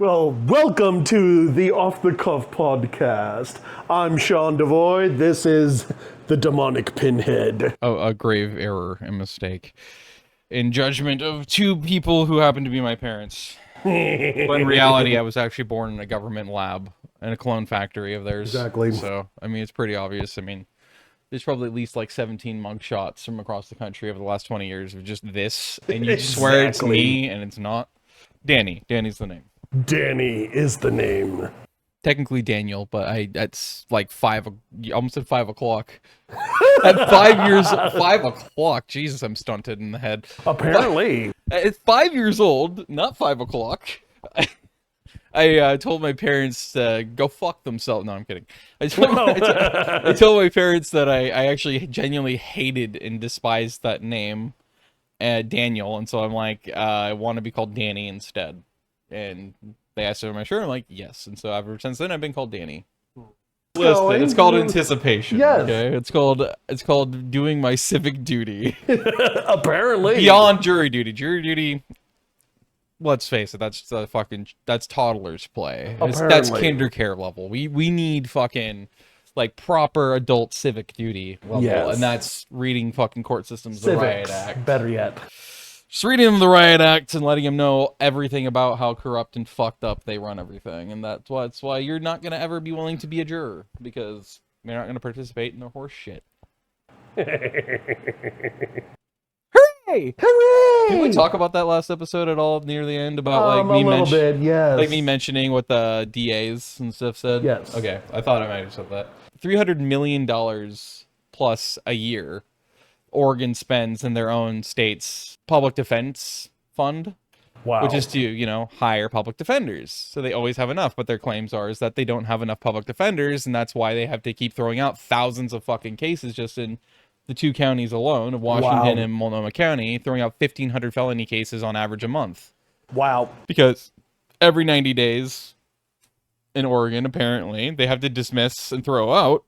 Well, welcome to the Off the Cuff podcast. I'm Sean Devoy. This is the demonic pinhead. Oh, a grave error and mistake in judgment of two people who happen to be my parents. But in reality, I was actually born in a government lab in a clone factory of theirs. Exactly. So, I mean, it's pretty obvious. I mean, there's probably at least like 17 mug shots from across the country over the last 20 years of just this, and you swear it's me, and it's not. Danny. Danny's the name. Danny is the name. Technically Daniel, but that's like almost at 5 o'clock. At 5 years, 5 o'clock. Jesus, I'm stunted in the head. Apparently. At 5 years old, not 5 o'clock. I told my parents to go fuck themselves. No, I'm kidding. I told my parents that I actually genuinely hated and despised that name, Daniel, and so I'm like, I want to be called Danny instead. And they asked over my shirt, I'm like, yes. And so ever since then, I've been called Danny. Listen, it's called anticipation. Yes. Okay, it's called doing my civic duty. Apparently. Beyond jury duty. Jury duty. Let's face it, that's toddlers play. That's kinder care level. We need fucking like proper adult civic duty level, yes. And that's reading fucking court systems, the Riot Act. Better yet. Just reading them the Riot Act and letting them know everything about how corrupt and fucked up they run everything. And that's why you're not going to ever be willing to be a juror, because you're not going to participate in their horse shit. Hooray! Hooray! Did we talk about that last episode at all near the end about a little bit, yes. Like me mentioning what the DAs and stuff said? Yes. Okay, I thought I might have said that. $300 million plus a year Oregon spends in their own state's public defense fund. Wow. Which is to, hire public defenders. So they always have enough, but their claims are is that they don't have enough public defenders, and that's why they have to keep throwing out thousands of fucking cases just in the two counties alone of Washington and Multnomah County, throwing out 1,500 felony cases on average a month. Wow. Because every 90 days in Oregon, apparently, they have to dismiss and throw out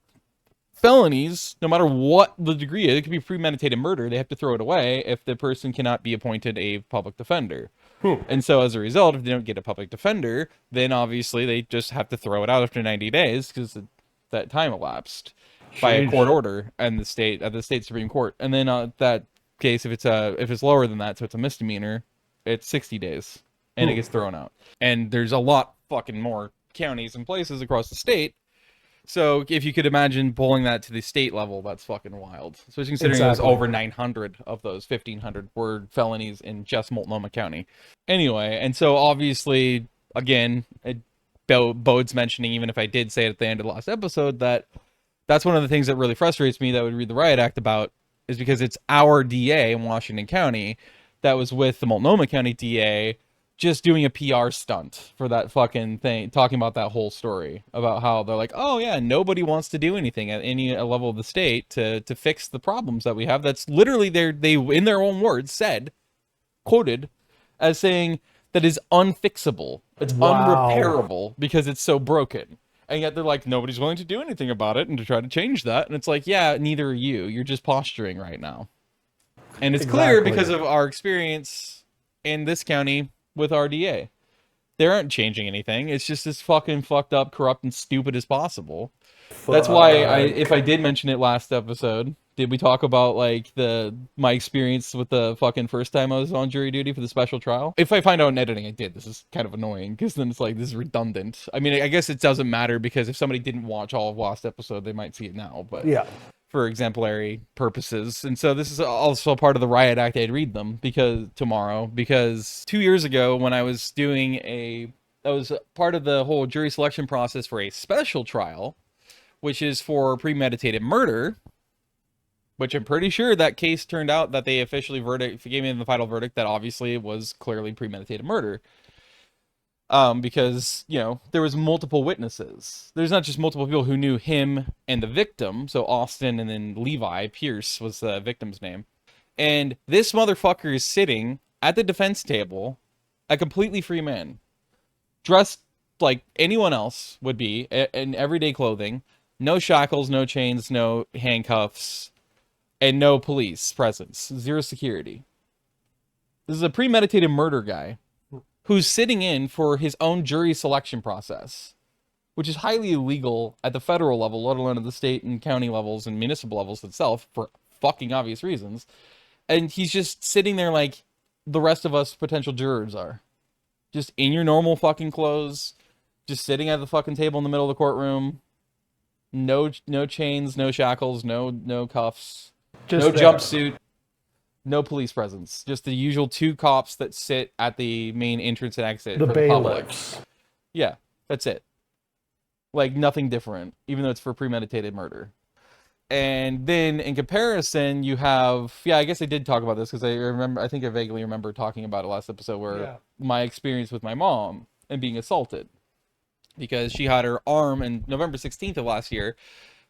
felonies, no matter what the degree is. It could be premeditated murder. They have to throw it away if the person cannot be appointed a public defender. And so as a result, if they don't get a public defender, then obviously they just have to throw it out after 90 days because that time elapsed by a court order and the state Supreme Court. And then that case, if it's lower than that, so it's a misdemeanor, it's 60 days and it gets thrown out. And there's a lot fucking more counties and places across the state. So if you could imagine pulling that to the state level, that's fucking wild. Especially considering it was over 900 of those 1,500 were felonies in just Multnomah County. Anyway, and so obviously, again, it bodes mentioning, even if I did say it at the end of the last episode, that's one of the things that really frustrates me that would read the Riot Act about, is because it's our DA in Washington County that was with the Multnomah County DA just doing a PR stunt for that fucking thing, talking about that whole story about how they're like, oh yeah, nobody wants to do anything at any level of the state to fix the problems that we have. That's literally they in their own words quoted as saying that is unfixable. It's unrepairable because it's so broken. And yet they're like, nobody's willing to do anything about it and to try to change that. And it's like, yeah, neither are you. You're just posturing right now. And it's clear because of our experience in this county with RDA. They aren't changing anything. It's just as fucking fucked up, corrupt, and stupid as possible. That's why if I did mention it last episode, did we talk about like my experience with the fucking first time I was on jury duty for the special trial? If I find out in editing I did, this is kind of annoying because then it's like, this is redundant. I mean, I guess it doesn't matter because if somebody didn't watch all of last episode, they might see it now, but yeah, for exemplary purposes. And so this is also part of the Riot Act. I'd read them because 2 years ago when I was that was part of the whole jury selection process for a special trial, which is for premeditated murder, which I'm pretty sure that case turned out that they officially gave me the final verdict that obviously it was clearly premeditated murder. Because, there was multiple witnesses. There's not just multiple people who knew him and the victim. So Austin and then Levi Pierce was the victim's name. And this motherfucker is sitting at the defense table, a completely free man, dressed like anyone else would be in everyday clothing, no shackles, no chains, no handcuffs, and no police presence, zero security. This is a premeditated murder guy who's sitting in for his own jury selection process, which is highly illegal at the federal level, let alone at the state and county levels and municipal levels itself, for fucking obvious reasons. And he's just sitting there like the rest of us potential jurors are. Just in your normal fucking clothes, just sitting at the fucking table in the middle of the courtroom. No chains, no shackles, no cuffs, Just no there. jumpsuit, no police presence. Just the usual 2 cops that sit at the main entrance and exit The for the public. bailiffs. Yeah, that's it. Like, nothing different, even though it's for premeditated murder. And then, in comparison, you have... Yeah, I guess I did talk about this, because I think I vaguely remember talking about it last episode, where my experience with my mom and being assaulted. Because she had her arm, on November 16th of last year,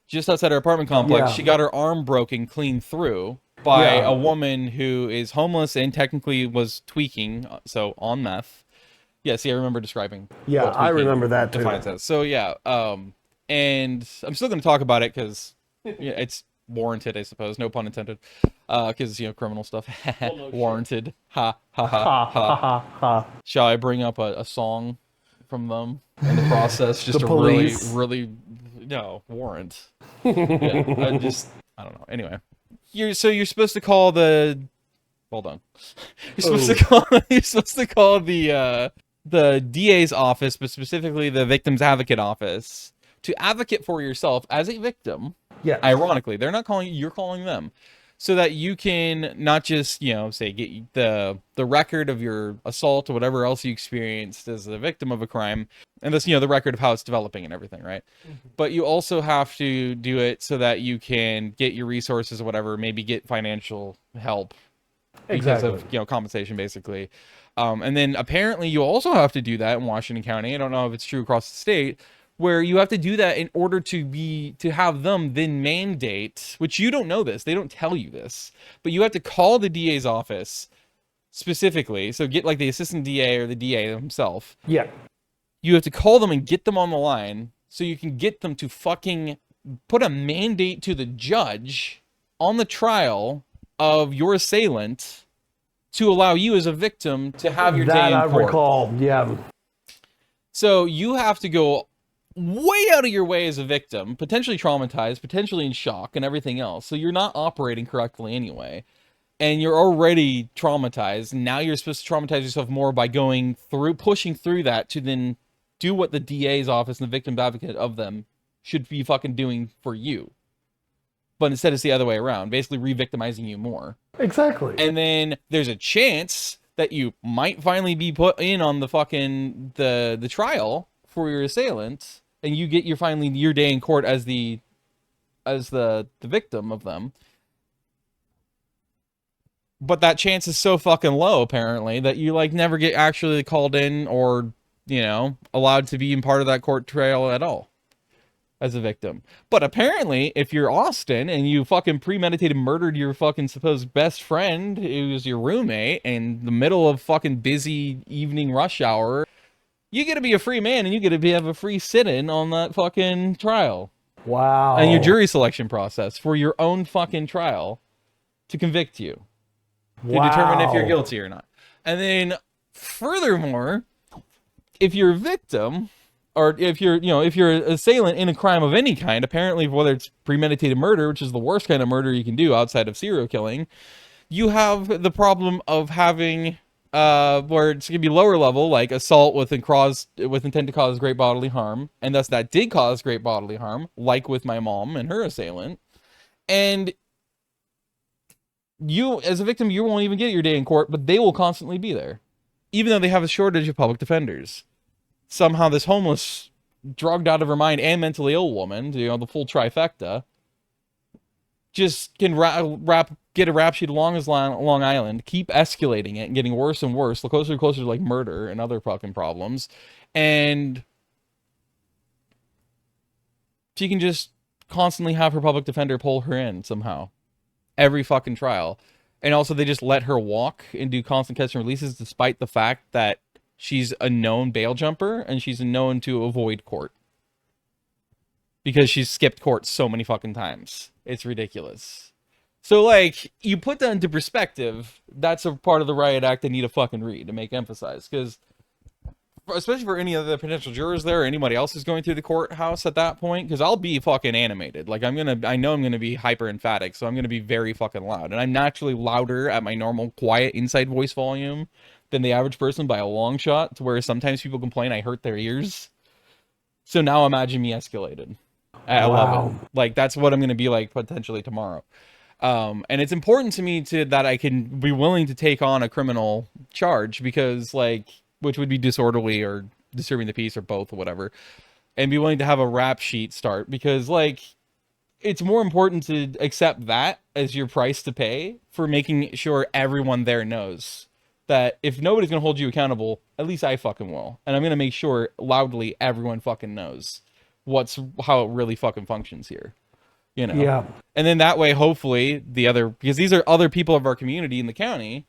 just outside her apartment complex, she got her arm broken clean through by a woman who is homeless and technically was tweaking, so on meth. Yeah, see, I remember describing. Yeah, I remember that too. Defines as. So yeah, and I'm still going to talk about it because it's warranted, I suppose. No pun intended. Because criminal stuff. Warranted. Ha ha ha ha ha ha. Shall I bring up a song from them in the process? Just The to Police. really, no warrant. Yeah, I don't know. Anyway, you're supposed to call the. Hold on. You're supposed to call the DA's office, but specifically the victim's advocate office, to advocate for yourself as a victim. Yeah. Ironically, they're not calling you, you're calling them. So that you can not just, say, get the record of your assault or whatever else you experienced as a victim of a crime, and this, the record of how it's developing and everything, right? Mm-hmm. But you also have to do it so that you can get your resources or whatever, maybe get financial help because of, compensation, basically. And then apparently you also have to do that in Washington County. I don't know if it's true across the state, where you have to do that in order to have them then mandate, which you don't know this, they don't tell you this, but you have to call the DA's office specifically. So get like the assistant DA or the DA himself. Yeah. You have to call them and get them on the line so you can get them to fucking put a mandate to the judge on the trial of your assailant to allow you as a victim to have your day in court. That I recall, yeah. So you have to go way out of your way as a victim, potentially traumatized, potentially in shock and everything else. So you're not operating correctly anyway. And you're already traumatized. Now you're supposed to traumatize yourself more by pushing through that to then do what the DA's office and the victim advocate of them should be fucking doing for you. But instead it's the other way around, basically re-victimizing you more. Exactly. And then there's a chance that you might finally be put in on the fucking the trial for your assailant, and you get your day in court as the victim of them. But that chance is so fucking low, apparently, that you never get actually called in or, allowed to be in part of that court trial at all as a victim. But apparently, if you're Austin and you fucking premeditated murdered your fucking supposed best friend, who's your roommate, in the middle of fucking busy evening rush hour, you get to be a free man and you get to have a free sit-in on that fucking trial. Wow. And your jury selection process for your own fucking trial to convict you. To determine if you're guilty or not. And then, furthermore, if you're a victim, or if you're an assailant in a crime of any kind, apparently whether it's premeditated murder, which is the worst kind of murder you can do outside of serial killing, you have the problem of having, where it's going to be lower level, like assault with intent to cause great bodily harm, and thus that did cause great bodily harm, like with my mom and her assailant. And you, as a victim, you won't even get your day in court, but they will constantly be there. Even though they have a shortage of public defenders. Somehow this homeless, drugged out of her mind, and mentally ill woman, the full trifecta, just can get a rap sheet along as Long Island, keep escalating it and getting worse and worse, closer and closer to murder and other fucking problems. And she can just constantly have her public defender pull her in somehow. Every fucking trial. And also they just let her walk and do constant catch and releases despite the fact that she's a known bail jumper and she's known to avoid court. Because she's skipped court so many fucking times. It's ridiculous. So you put that into perspective, that's a part of the Riot Act I need to fucking read to make emphasize. Because especially for any other potential jurors there, or anybody else who's going through the courthouse at that point, because I'll be fucking animated. Like, I know I'm gonna be hyper emphatic, so I'm gonna be very fucking loud. And I'm naturally louder at my normal quiet inside voice volume than the average person by a long shot, to where sometimes people complain I hurt their ears. So now imagine me escalated at 11. Like, that's what I'm gonna be like potentially tomorrow. And it's important to me that I can be willing to take on a criminal charge, because, like, which would be disorderly or disturbing the peace or both or whatever, and be willing to have a rap sheet start, because, like, it's more important to accept that as your price to pay for making sure everyone there knows that if nobody's gonna hold you accountable, at least I fucking will. And I'm gonna make sure loudly everyone fucking knows how it really fucking functions here. You know? Yeah. And then that way, hopefully, because these are other people of our community in the county,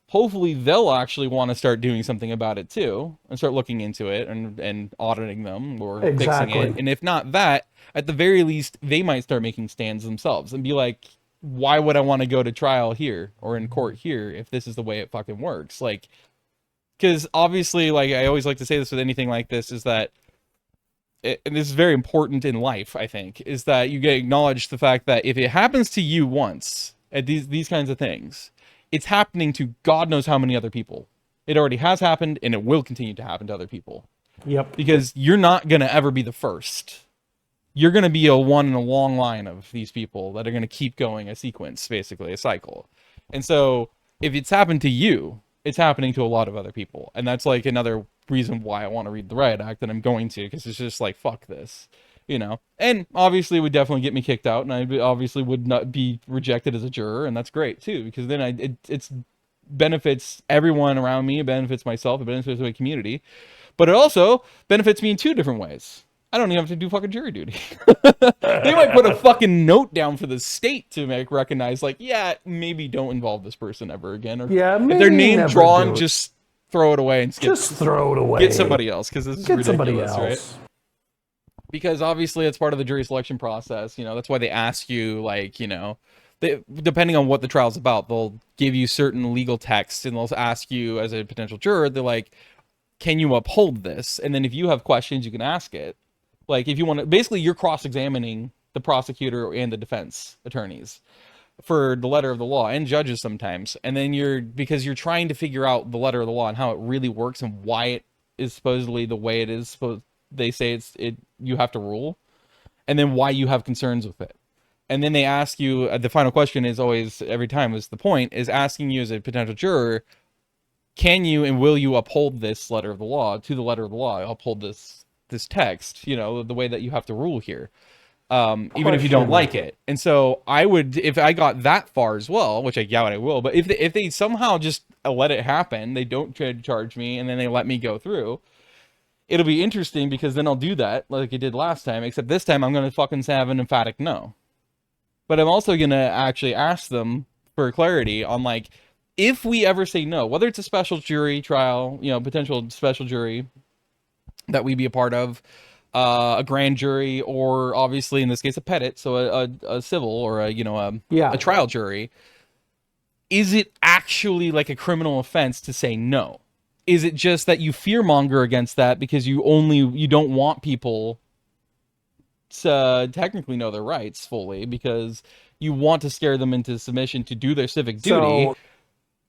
hopefully they'll actually want to start doing something about it too, and start looking into it and auditing them or fixing it. And if not that, at the very least, they might start making stands themselves and be like, why would I want to go to trial here or in court here if this is the way it fucking works? Like, because obviously, like, I always like to say this with anything like this, is that, and this is very important in life, I think, is that you get acknowledged the fact that if it happens to you once at these kinds of things, it's happening to God knows how many other people. It already has happened, and it will continue to happen to other people. Yep. Because you're not going to ever be the first. You're going to be a one in a long line of these people that are going to keep going a sequence, basically, a cycle. And so if it's happened to you, it's happening to a lot of other people. And that's like another reason why I want to read the Riot Act, and I'm going to, because it's just like, fuck this, you know. And obviously it would definitely get me kicked out, and I obviously would not be rejected as a juror, and that's great too, because then it's benefits everyone around me, it benefits myself, it benefits my community, but it also benefits me in two different ways. I don't even have to do fucking jury duty. They might put a fucking note down for the state to recognize, like, yeah, maybe don't involve this person ever again, or yeah, if their name drawn, just throw it away and throw it away. Get somebody else, because this is ridiculous, right? Because obviously it's part of the jury selection process. You know, that's why they ask you, like, you know, depending on what the trial's about, they'll give you certain legal texts, and they'll ask you as a potential juror, they're like, can you uphold this? And then if you have questions, you can ask it. Like, if you want to, basically you're cross-examining the prosecutor and the defense attorneys for the letter of the law, and judges sometimes. And then because you're trying to figure out the letter of the law and how it really works and why it is supposedly the way it is, they say you have to rule, and then why you have concerns with it. And then they ask you, the final question is always, every time is the point, is asking you as a potential juror, can you and will you uphold this letter of the law, to the letter of the law, uphold this text, you know, the way that you have to rule here. Even if you don't like it. And so I would, if I got that far as well, which I doubt I will, but if they somehow just let it happen, they don't try to charge me, and then they let me go through, it'll be interesting, because then I'll do that like I did last time, except this time I'm going to fucking have an emphatic no. But I'm also going to actually ask them for clarity on, like, if we ever say no, whether it's a special jury trial, you know, potential special jury that we be a part of, a grand jury, or obviously in this case a petit, so a civil or a trial jury, is it actually like a criminal offense to say no? Is it just that you fearmonger against that because you don't want people to technically know their rights fully, because you want to scare them into submission to do their civic duty?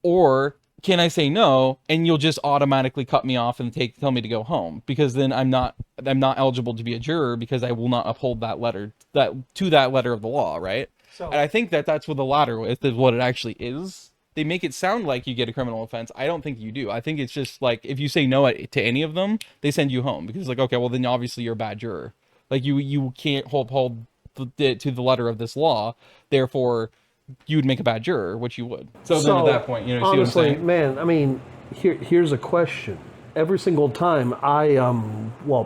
Or can I say no, and you'll just automatically cut me off and tell me to go home, because then I'm not eligible to be a juror, because I will not uphold that letter of the law, right? And I think that's what the latter is what it actually is. They make it sound like you get a criminal offense. I don't think you do. I think it's just like, if you say no to any of them, they send you home, because, like, okay, well then obviously you're a bad juror. Like, you can't uphold to the letter of this law, therefore you would make a bad juror, which you would. So then at that point, you know, honestly, see what I'm saying? Man, I mean, here's a question. Every single time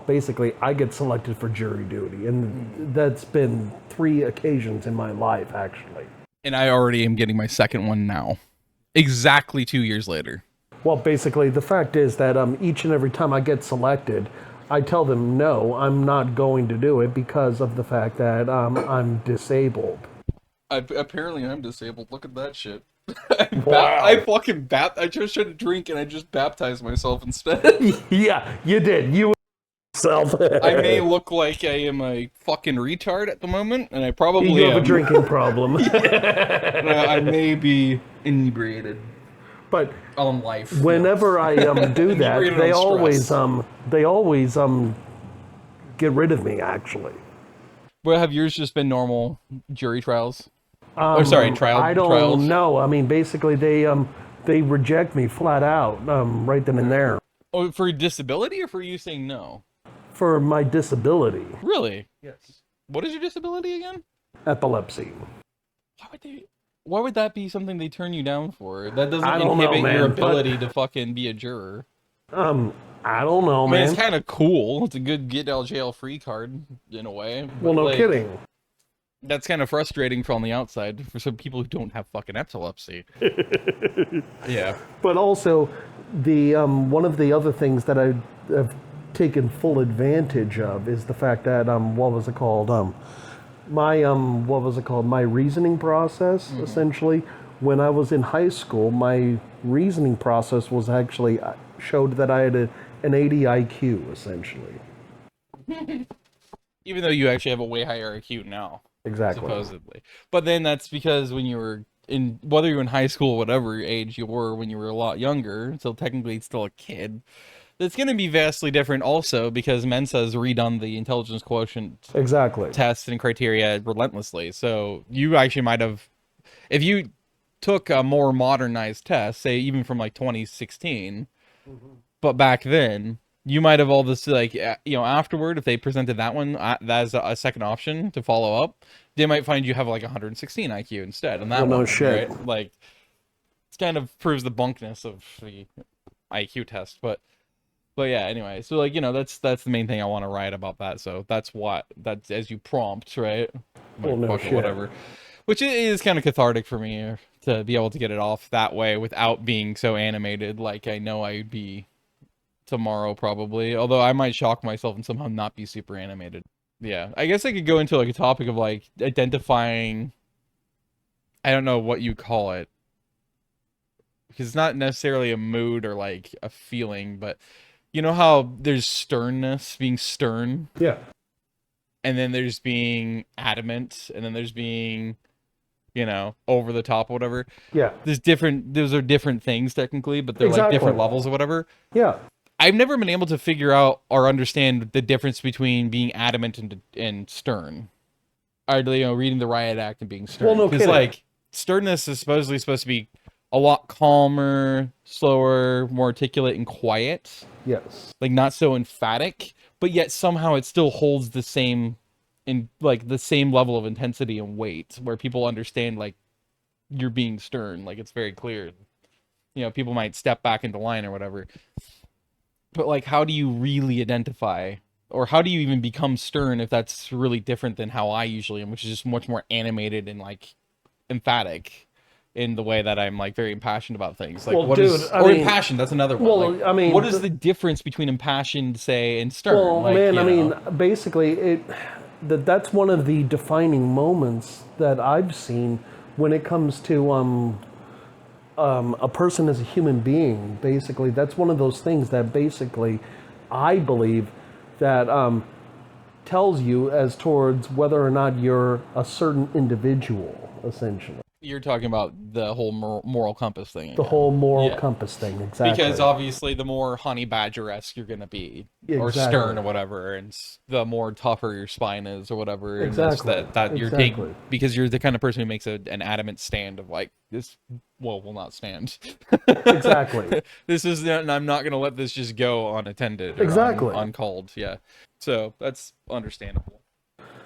basically I get selected for jury duty, and that's been 3 occasions in my life, actually. And I already am getting my second one now. Exactly 2 years later. Well, basically, the fact is that each and every time I get selected, I tell them, no, I'm not going to do it, because of the fact that I'm disabled. Apparently I'm disabled. Look at that shit. I fucking I just shouldn't drink and I just baptized myself instead. Yeah, you did. You yourself. I may look like I am a fucking retard at the moment, and I probably You have am. a drinking problem. I may be inebriated But on life. whenever I do that, Inebriated they on always get rid of me actually. Well, have yours just been normal jury trials? Or sorry, I don't trials? know. I mean, basically they reject me flat out right then and there Oh, for disability or for you saying no? for my disability, Really? Yes. What is your disability again? epilepsy. Why would that be something they turn you down for? That doesn't I don't know, inhibit man, your but- ability to fucking be a juror. I don't know, I mean, man. it's kind of cool. It's a good get out of jail free card in a way. Well, but, no like, kidding. That's kind of frustrating from the outside for some people who don't have fucking epilepsy. Yeah. But also, the one of the other things that I have taken full advantage of is the fact that what was it called? My reasoning process. Essentially, when I was in high school, my reasoning process was actually showed that I had an 80 IQ. Essentially, Even though you actually have a way higher IQ now, exactly. supposedly. But then that's because when you were in, whether you were in high school, whatever age you were when you were a lot younger, so technically it's still a kid. That's going to be vastly different also because Mensa has redone the intelligence quotient Exactly. tests and criteria relentlessly. So you actually might have, if you took a more modernized test, say even from like 2016, but back then you might have all this like afterward, if they presented that one as a second option to follow up, they might find you have like 116 IQ instead. And that Well, no one, shit. right? Like, it kind of proves the bunkness of the IQ test, but yeah, anyway, so like that's the main thing I want to write about that. So that's as you prompt, right? Well, no Fuck it, shit. whatever. Which is kind of cathartic for me to be able to get it off that way without being so animated, like I know I'd be tomorrow probably. Although I might shock myself and somehow not be super animated. Yeah, I guess I could go into like a topic of like identifying. I don't know what you call it, because it's not necessarily a mood or like a feeling, but you know how there's sternness, being stern, Yeah. and then there's being adamant, and then there's being, over the top or whatever. Yeah. Those are different things technically, but they're like different Exactly. levels or whatever. Yeah. I've never been able to figure out or understand the difference between being adamant and stern. Or, reading the Riot Act and being stern. Well, no Because, kidding. like, sternness is supposedly supposed to be a lot calmer, slower, more articulate, and quiet. Yes. Like, not so emphatic, but yet somehow it still holds the same level of intensity and weight, where people understand, like, you're being stern. Like, it's very clear. People might step back into line or whatever. But, like, how do you really identify, or how do you even become stern if that's really different than how I usually am, which is just much more animated and, like, emphatic in the way that I'm, like, very impassioned about things. Like, Well, dude, impassioned, that's another one. well, Like, I mean, what is the difference between impassioned, say, and stern? Well, Like, man, you I know? mean, basically, that's one of the defining moments that I've seen when it comes to a person as a human being. Basically, that's one of those things that basically I believe that tells you as towards whether or not you're a certain individual, essentially. You're talking about the whole moral compass thing. The whole moral Yeah. compass thing, exactly. Because obviously, the more honey badger-esque you're gonna be, or Exactly. stern or whatever, and the more tougher your spine is or whatever. And Exactly. that you're Exactly. because you're the kind of person who makes an adamant stand of like this. Well, will not stand. Exactly. This is not, and I'm not gonna let this just go unattended. Or Exactly. uncalled. Yeah. So that's understandable.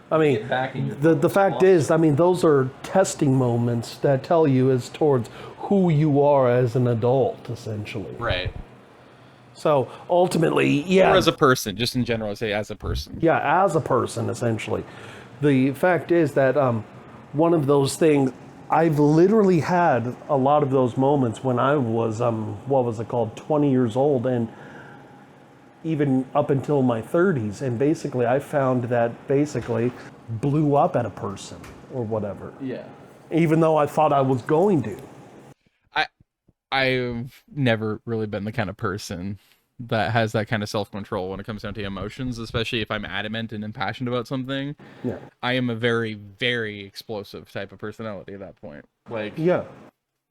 I mean, Get back in your the fact is, I mean, those are testing moments that tell you as towards who you are as an adult, essentially. Right. So ultimately, yeah. Or as a person, just in general, I say as a person. Yeah, as a person, essentially. The fact is that one of those things, I've literally had a lot of those moments when I was, 20 years old, and even up until my 30s. And basically, I found that basically blew up at a person or whatever, Yeah. even though I thought I was going to. I've never really been the kind of person that has that kind of self-control when it comes down to emotions, especially if I'm adamant and impassioned about something. Yeah. I am a very, very explosive type of personality at that point. Like, Yeah.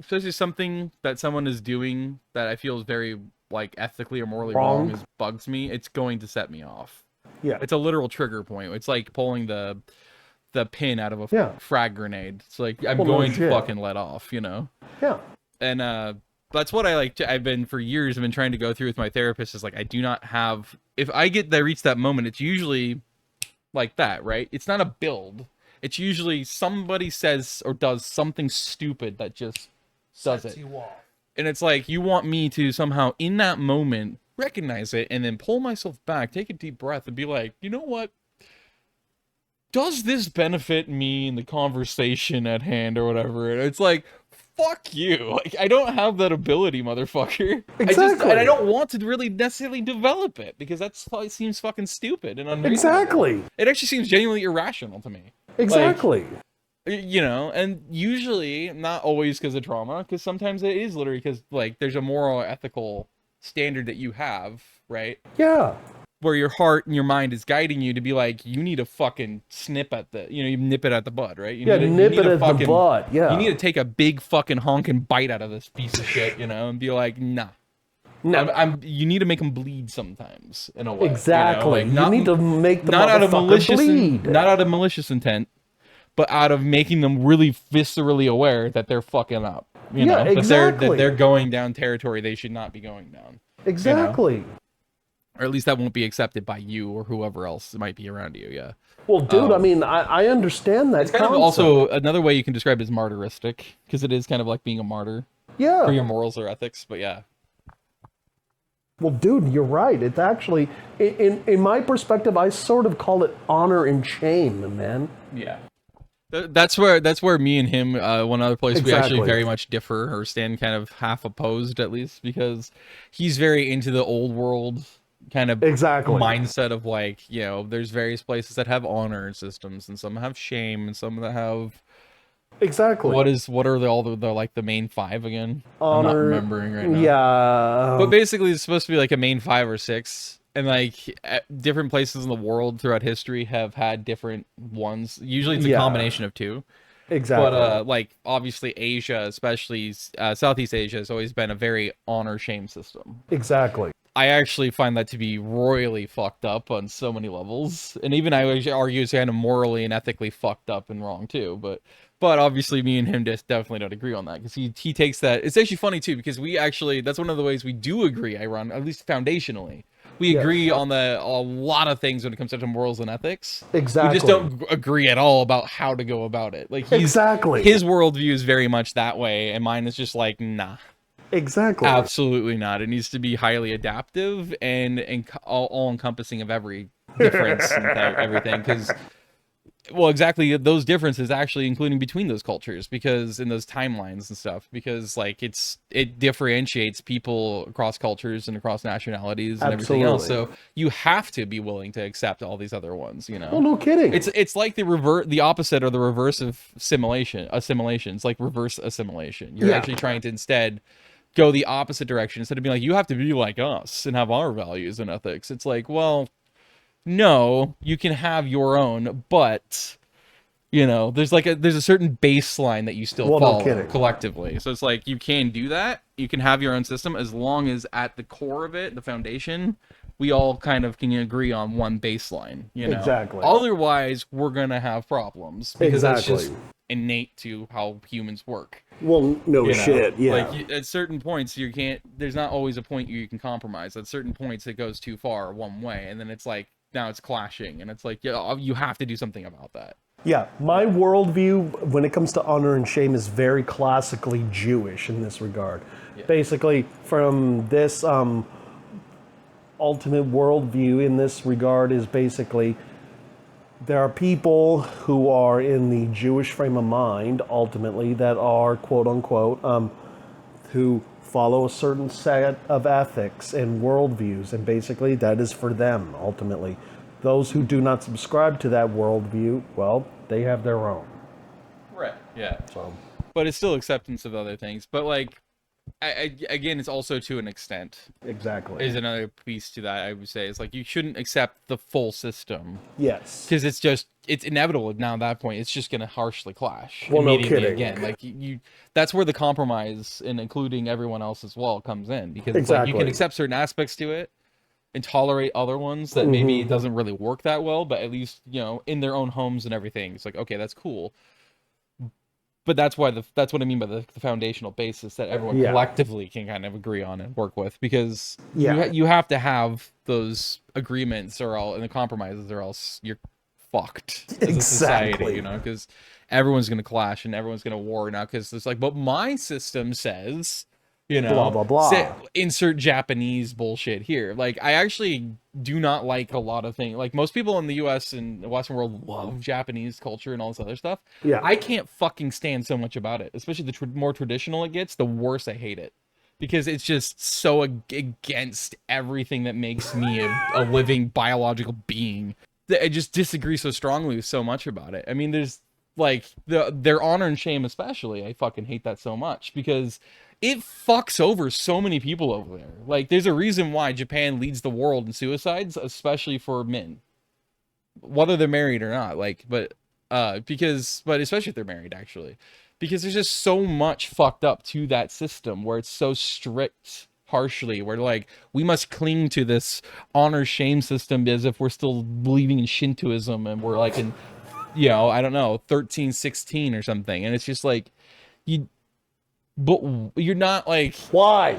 especially something that someone is doing that I feel is very, like, ethically or morally Wrong. wrong is bugs me. It's going to set me off. Yeah. It's a literal trigger point. It's like pulling the pin out of a Yeah. frag grenade. It's like I'm Well, no going to shit. fucking let off, you know? Yeah. And that's what I like. I've been for years. I've been trying to go through with my therapist. Is like I do not have. If I reach that moment, it's usually like that, right? It's not a build. It's usually somebody says or does something stupid that just does Sets it. you off. And it's like you want me to somehow in that moment recognize it and then pull myself back, take a deep breath, and be like, you know what? Does this benefit me in the conversation at hand or whatever? And it's like, fuck you. Like, I don't have that ability, motherfucker. Exactly. And I don't want to really necessarily develop it because it seems fucking stupid and unreasonable. Exactly. It actually seems genuinely irrational to me. Exactly. You know, and usually, not always because of trauma, because sometimes it is literally because, like, there's a moral or ethical standard that you have, right? Yeah. Where your heart and your mind is guiding you to be like, you need to fucking snip at the, you nip it at the bud, right? You Yeah, need to, nip you need it to at fucking, the butt. Yeah. You need to take a big fucking honking bite out of this piece of shit, you know, and be like, nah. No. You need to make them bleed sometimes, in a way. Exactly. You know? Like, You need to make the not out of motherfucker bleed. not out of malicious intent, but out of making them really viscerally aware that they're fucking up. You know, exactly. that they're going down territory they should not be going down. Exactly. You know? Or at least that won't be accepted by you or whoever else might be around you, yeah. Well, dude, I mean, I understand that. It's kind of also, another way you can describe it is martyristic, because it is kind of like being a martyr for your morals or ethics, but yeah. Well, dude, you're right. It's actually, in my perspective, I sort of call it honor and shame, man. Yeah. That's where me and him, one other place we actually very much differ or stand kind of half opposed, at least, because he's very into the old world kind of mindset of, like, you know, there's various places that have honor systems and some have shame and some that have what are all the like the main 5 again? Honor, I'm not remembering right now. Yeah. But basically it's supposed to be like a main 5 or 6, and like different places in the world throughout history have had different ones. Usually it's a combination of 2. Exactly. But like obviously Asia, especially Southeast Asia, has always been a very honor shame system. Exactly. I actually find that to be royally fucked up on so many levels, and even I would argue it's kind of morally and ethically fucked up and wrong too. But obviously me and him just definitely don't agree on that, because he takes that. It's actually funny too, because we actually, that's one of the ways we do agree. I run, at least foundationally, we agree on a lot of things when it comes down to morals and ethics. Exactly. We just don't agree at all about how to go about it. Like his worldview is very much that way, and mine is just like, nah. Exactly. Absolutely not. It needs to be highly adaptive and all encompassing of every difference and everything. Because, well, exactly those differences actually including between those cultures, because in those timelines and stuff, because like it differentiates people across cultures and across nationalities and everything else. So you have to be willing to accept all these other ones, you know. Well, no kidding. It's like the opposite or the reverse of assimilation. It's like reverse assimilation. You're actually trying to instead go the opposite direction, instead of being like, you have to be like us and have our values and ethics. It's like, well, no, you can have your own, but you know, there's a certain baseline that you still follow collectively. So it's like, you can do that. You can have your own system as long as at the core of it, the foundation, we all kind of can agree on one baseline, you know. Exactly. Otherwise, we're gonna have problems, because that's just innate to how humans work. Well, no shit. Yeah. Like at certain points, you can't. There's not always a point you can compromise. At certain points, it goes too far one way, and then it's like now it's clashing, and it's like, yeah, you have to do something about that. Yeah, my worldview when it comes to honor and shame is very classically Jewish in this regard. Yeah. Basically, from this ultimate worldview in this regard is basically there are people who are in the Jewish frame of mind, ultimately, that are, quote unquote, who follow a certain set of ethics and worldviews, and basically that is for them, ultimately. Those who do not subscribe to that worldview, well, they have their own. Right, yeah. So, but it's still acceptance of other things. But like, Again, it's also to an extent. Exactly. Is another piece to that. I would say it's like you shouldn't accept the full system. Yes. Because it's inevitable now at that point. It's just going to harshly clash Well, no immediately kidding. again. Like that's where the compromise and including everyone else as well comes in, because it's Exactly. like you can accept certain aspects to it and tolerate other ones that maybe it doesn't really work that well, but at least, you know, in their own homes and everything, it's like, okay, that's cool. But that's what I mean by the foundational basis that everyone collectively can kind of agree on and work with, because you have to have those agreements and the compromises, or else you're fucked as a society, you know, because everyone's going to clash and everyone's going to war now, because it's like, but my system says, you know, blah, blah, blah. Insert Japanese bullshit here. Like, I actually do not like a lot of things. Like, most people in the US and the Western world love Japanese culture and all this other stuff. Yeah. I can't fucking stand so much about it, especially the more traditional it gets, the worse I hate it. Because it's just so against everything that makes me a living biological being. I just disagree so strongly with so much about it. I mean, there's like their honor and shame, especially. I fucking hate that so much, because it fucks over so many people over there. Like, there's a reason why Japan leads the world in suicides, especially for men, whether they're married or not. Like, but especially if they're married, actually, because there's just so much fucked up to that system where it's so strict, harshly, where like we must cling to this honor shame system as if we're still believing in Shintoism and we're like in, you know, I don't know, 1316 or something, and it's just like but you're not like, why?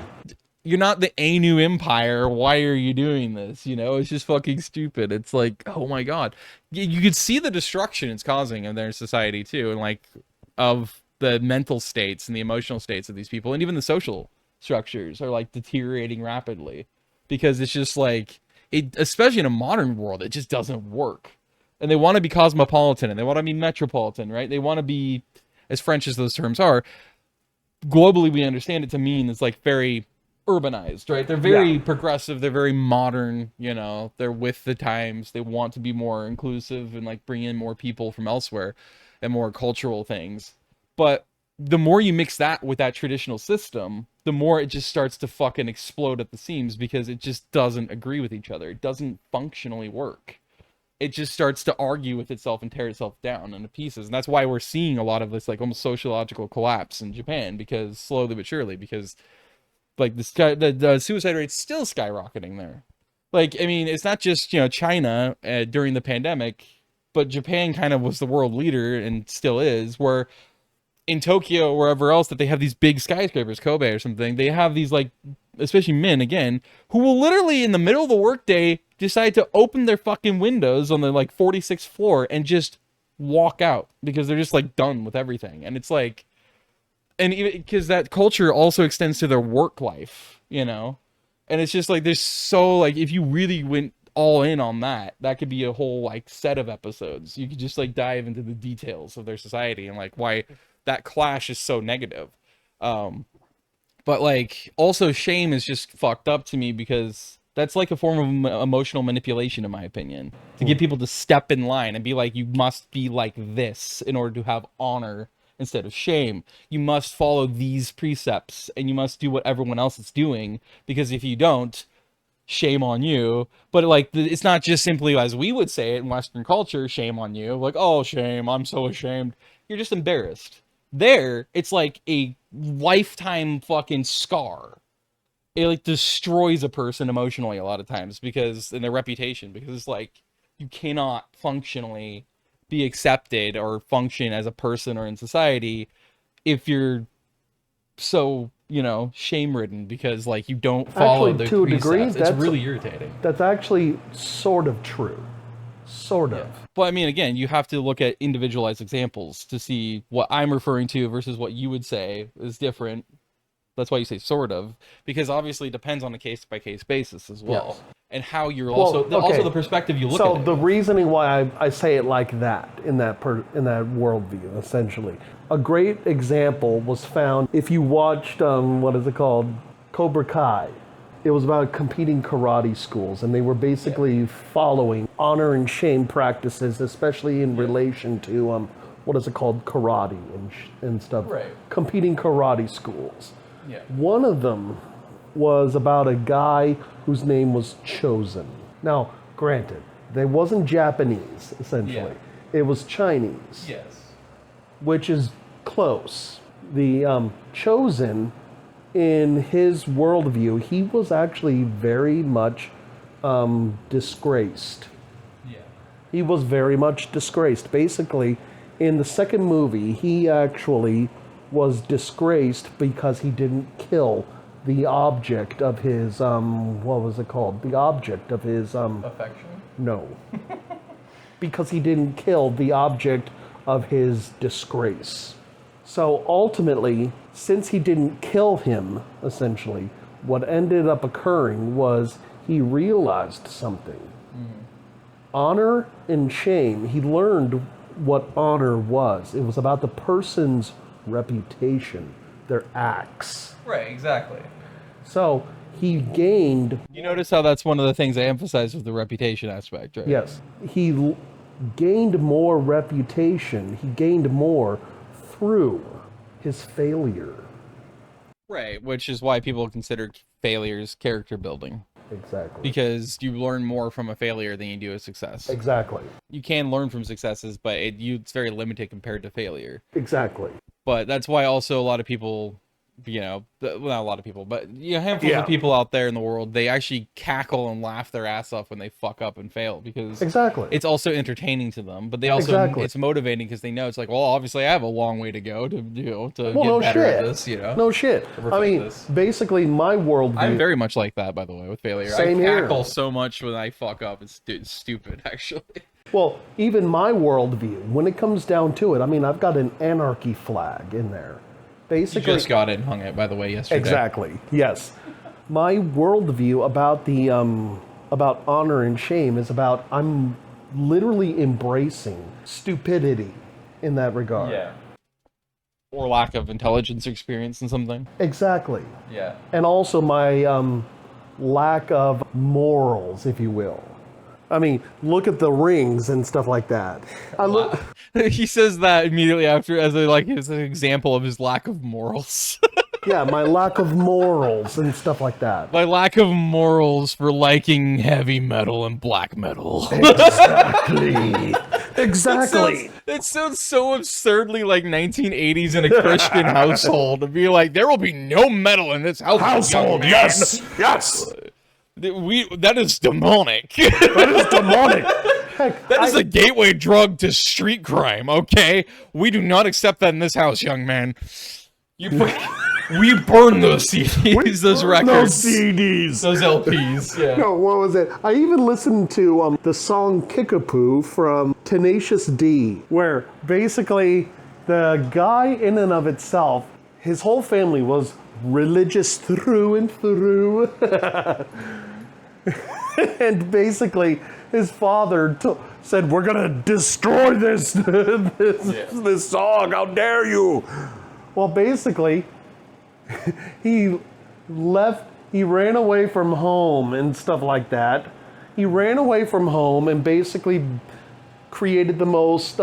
You're not the Ainu Empire. Why are you doing this? You know, it's just fucking stupid. It's like, oh my god, you could see the destruction it's causing in their society too, and like of the mental states and the emotional states of these people, and even the social structures are like deteriorating rapidly, because it's just like especially in a modern world, it just doesn't work. And they want to be cosmopolitan and they want to be metropolitan, right? They want to be, as French as those terms are, globally we understand it to mean it's like very urbanized, right? They're very progressive, they're very modern, you know, they're with the times, they want to be more inclusive and like bring in more people from elsewhere and more cultural things. But the more you mix that with that traditional system, the more it just starts to fucking explode at the seams, because it just doesn't agree with each other. It doesn't functionally work. It just starts to argue with itself and tear itself down into pieces. And that's why we're seeing a lot of this like almost sociological collapse in Japan, because slowly but surely, because like the suicide rate's still skyrocketing there. Like, I mean, it's not just, you know, China during the pandemic, but Japan kind of was the world leader and still is, where in Tokyo or wherever else that they have these big skyscrapers, Kobe or something, they have these like, especially men again, who will literally in the middle of the workday decide to open their fucking windows on the like 46th floor and just walk out, because they're just like done with everything. And it's like, and even because that culture also extends to their work life, you know, and it's just like, there's so like, if you really went all in on that, that could be a whole like set of episodes. You could just like dive into the details of their society and like why that clash is so negative. But like also shame is just fucked up to me, because that's like a form of emotional manipulation, in my opinion, to get people to step in line and be like, you must be like this in order to have honor instead of shame. You must follow these precepts and you must do what everyone else is doing, because if you don't, shame on you. But like, it's not just simply as we would say it in Western culture, shame on you. Like, oh, shame, I'm so ashamed. You're just embarrassed. There, it's like a lifetime fucking scar. It like destroys a person emotionally a lot of times, because in their reputation, because it's like you cannot functionally be accepted or function as a person or in society if you're so, you know, shame ridden, because like you don't follow the to a degree, it's really irritating. That's actually sort of true. Sort of. But I mean, again, you have to look at individualized examples to see what I'm referring to versus what you would say is different. That's why you say sort of, because obviously it depends on a case-by-case basis as well. Yes. And how you're also the perspective you look at it. So the reasoning why I say it like that in that worldview, essentially. A great example was found if you watched, what is it called? Cobra Kai. It was about competing karate schools, and they were basically following honor and shame practices, especially in relation to, what is it called? Karate and stuff. Right. Competing karate schools. Yeah. One of them was about a guy whose name was Chosen. Now, granted, they wasn't Japanese, essentially. Yeah. It was Chinese, Yes. which is close. The Chosen, in his worldview, he was actually very much disgraced. Yeah. He was very much disgraced. Basically, in the second movie, he actually was disgraced because he didn't kill the object of his, what was it called? The object of his, Affection? no. Because he didn't kill the object of his disgrace. So ultimately, since he didn't kill him, essentially, what ended up occurring was he realized something. Honor and shame, he learned what honor was. It was about the person's reputation, their acts. Right, exactly. So he gained, You notice how that's one of the things I emphasize with the reputation aspect, right? yes, he gained more reputation, he gained more through his failure. Right, which is why people consider failures character building. Exactly. Because you learn more from a failure than you do a success. Exactly. You can learn from successes, but it's very limited compared to failure. Exactly. But that's why also a lot of people, well, not a lot of people, but handfuls of people out there in the world, they actually cackle and laugh their ass off when they fuck up and fail because Exactly. it's also entertaining to them. But they also it's motivating because they know it's like, well, obviously I have a long way to go to get better at this. No shit. I mean, basically, my worldview. I'm very much like that, by the way, with failure. Same I here. cackle so much when I fuck up. It's stupid, actually. Well, even my worldview, when it comes down to it, I mean, I've got an anarchy flag in there. Basically, You just got it and hung it, by the way, yesterday. Exactly. Yes. My worldview about the about honor and shame is about I'm literally embracing stupidity in that regard. Yeah. Or lack of intelligence experience in something. Exactly. Yeah. And also my lack of morals, if you will. I mean, look at the rings and stuff like that. He says that immediately after as an example of his lack of morals. Yeah, my lack of morals and stuff like that. My lack of morals for liking heavy metal and black metal. Exactly. Exactly. That sounds so absurdly like 1980s in a Christian household to be like, there will be no metal in this household. Yes. Yes. That is demonic. That is demonic. Heck, That is a gateway drug to street crime, okay? We do not accept that in this house, young man. We burn those CDs, those records. Those CDs. Those LPs, yeah. No, what was it? I even listened to the song Kickapoo from Tenacious D, where basically the guy in and of itself, his whole family was religious through and through. And basically, his father said, "We're gonna destroy this song. How dare you?" Well, basically, he ran away from home and stuff like that. He ran away from home and basically created the most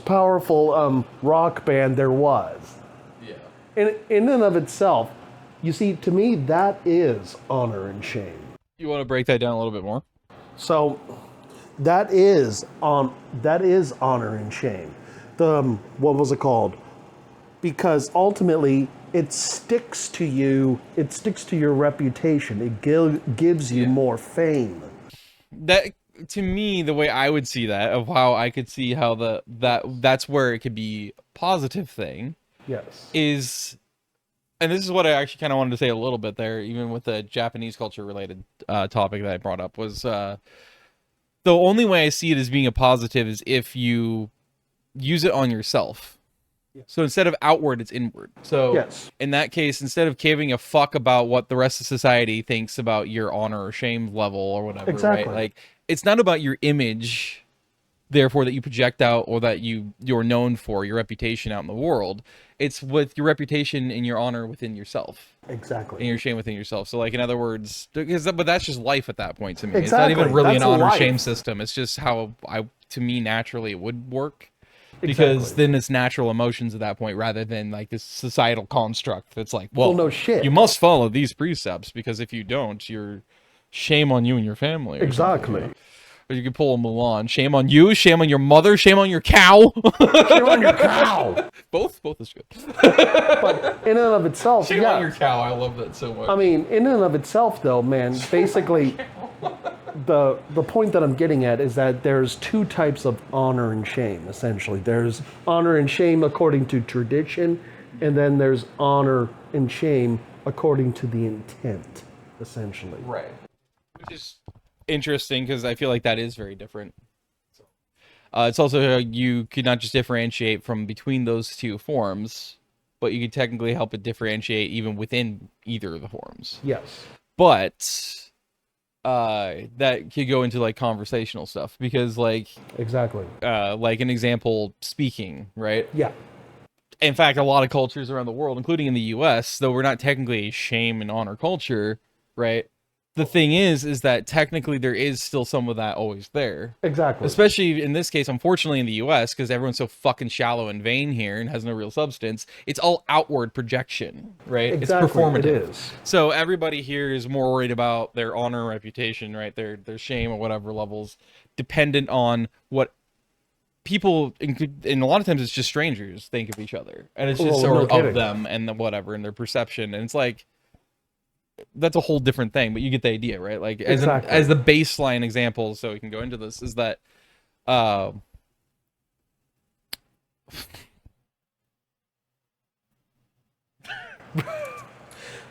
powerful rock band there was. Yeah. In and of itself, you see, to me, that is honor and shame. You want to break that down a little bit more? So, that is honor and shame. What was it called? Because ultimately, it sticks to you. It sticks to your reputation. It gives you more fame. That, to me, the way I would see that, of how I could see how that's where it could be a positive thing. Yes. Is, and this is what I actually kind of wanted to say a little bit there, even with the Japanese culture related topic that I brought up, was the only way I see it as being a positive is if you use it on yourself. So instead of outward, it's inward. So in that case, instead of giving a fuck about what the rest of society thinks about your honor or shame level or whatever, right? Like, it's not about your image, therefore, that you project out or that you're known for, your reputation out in the world. It's with your reputation and your honor within yourself. Exactly. And your shame within yourself. So, like, in other words, but that's just life at that point to me. Exactly. It's not even really That's an honor life. shame system. It's just how to me, naturally it would work. Because Exactly. then it's natural emotions at that point rather than like this societal construct that's like, well, no shit. you must follow these precepts because if you don't, you're shame on you and your family. Or Exactly. something. Or you could pull a Mulan. Shame on you, shame on your mother, shame on your cow. Shame on your cow. Both is good. But in and of itself, Shame yeah. on your cow. I love that so much. I mean, in and of itself, though, man, basically, the point that I'm getting at is that there's two types of honor and shame, essentially. There's honor and shame according to tradition, and then there's honor and shame according to the intent, essentially. Right. Which is interesting because I feel like that is very different. It's also you could not just differentiate from between those two forms, but you could technically help it differentiate even within either of the forms. Yes. But that could go into like conversational stuff because like Exactly. like an example, speaking, right? Yeah. In fact, a lot of cultures around the world, including in the US, though we're not technically a shame and honor culture, right? The thing is that technically there is still some of that always there. Exactly. Especially in this case, unfortunately, in the US, because everyone's so fucking shallow and vain here and has no real substance. It's all outward projection, right? Exactly. It's performative. It is. So everybody here is more worried about their honor and reputation, right? Their shame or whatever levels, dependent on what people, and a lot of times it's just strangers, think of each other. And it's just sort of them and the whatever and their perception. And it's like, that's a whole different thing, but you get the idea, right? Like as the baseline example, so we can go into this, is that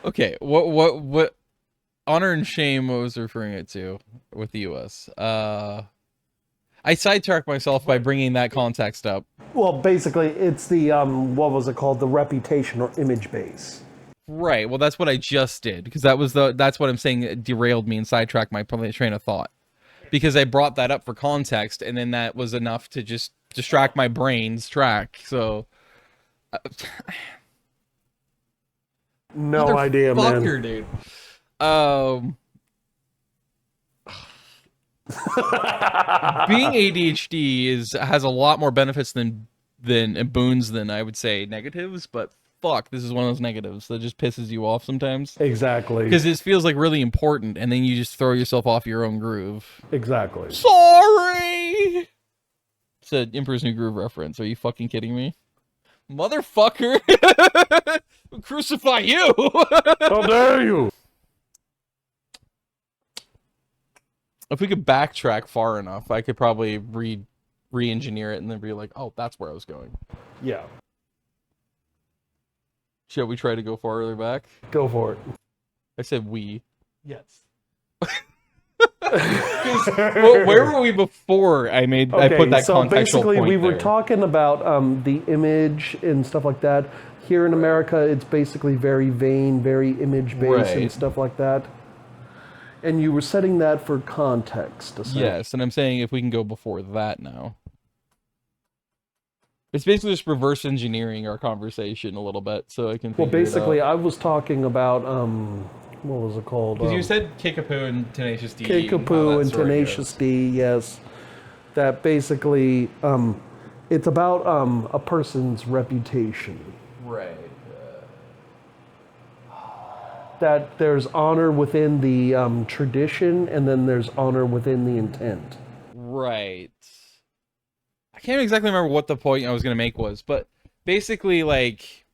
okay, what honor and shame I was referring it to with the US. I sidetracked myself by bringing that context up. Well, basically, it's the what was it called? The reputation or image base. Right. Well, that's what I just did because that's what I'm saying. It derailed me and sidetracked my train of thought because I brought that up for context, and then that was enough to just distract my brain's track. So, no idea, man. Dude. Being ADHD has a lot more benefits than boons than I would say negatives, but. Fuck, this is one of those negatives that just pisses you off sometimes. Exactly. Because it feels like really important, and then you just throw yourself off your own groove. Exactly. Sorry! It's an Emperor's New Groove reference. Are you fucking kidding me? Motherfucker! I'll crucify you! How dare you! If we could backtrack far enough, I could probably re-engineer it and then be like, oh, that's where I was going. Yeah. Shall we try to go farther back? Go for it. I said we. Yes. Well, where were we before I put that so contextual basically point we were there? talking about the image and stuff like that. Here in America, it's basically very vain, very image-based and stuff like that. And you were setting that for context. Yes, and I'm saying if we can go before that now. It's basically just reverse engineering our conversation a little bit, so I can. Well, basically, I was talking about what was it called? Because you said Kickapoo and Tenacious D. Kickapoo and Tenacious D, yes. That basically, it's about a person's reputation. Right. That there's honor within the tradition, and then there's honor within the intent. Right. I can't exactly remember what the point I was going to make was, but basically, like,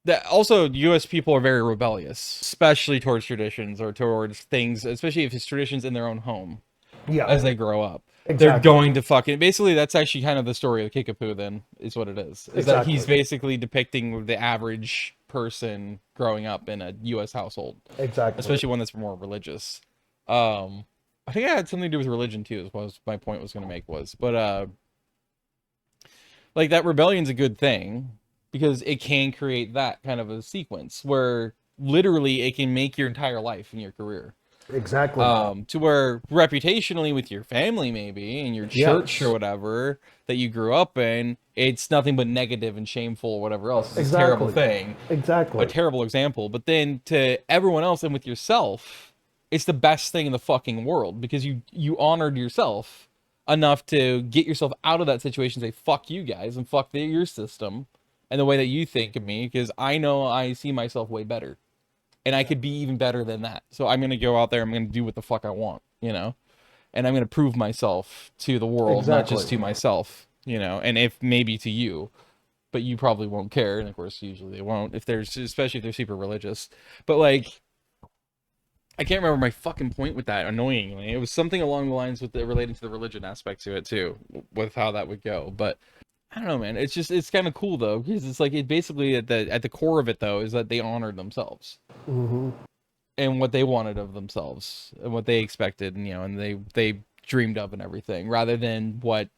that also U.S. people are very rebellious, especially towards traditions or towards things, especially if it's traditions in their own home. Yeah. As they grow up. Exactly. They're going to fucking... Basically, that's actually kind of the story of Kickapoo, then, is what it is. Is that he's basically depicting the average person growing up in a U.S. household. Exactly. Especially one that's more religious. I think it had something to do with religion, too, is what my point was going to make was. But, like, that rebellion's a good thing, because it can create that kind of a sequence, where literally it can make your entire life and your career. Exactly. To where reputationally with your family maybe and your church or whatever that you grew up in, it's nothing but negative and shameful or whatever else. It's a terrible thing. Exactly. A terrible example. But then to everyone else and with yourself, it's the best thing in the fucking world because you honored yourself enough to get yourself out of that situation, say, fuck you guys and fuck your system and the way that you think of me, because I know I see myself way better. And I could be even better than that. So I'm going to go out there, I'm going to do what the fuck I want, you know? And I'm going to prove myself to the world, not just to myself, you know? And if maybe to you, but you probably won't care. And of course, usually they won't, especially if they're super religious. But like, I can't remember my fucking point with that, annoyingly. It was something along the lines with relating to the religion aspect to it too, with how that would go. But I don't know, man. It's kind of cool though, because it's like, it basically at the core of it though is that they honored themselves and what they wanted of themselves and what they expected, and you know, and they dreamed of and everything, rather than what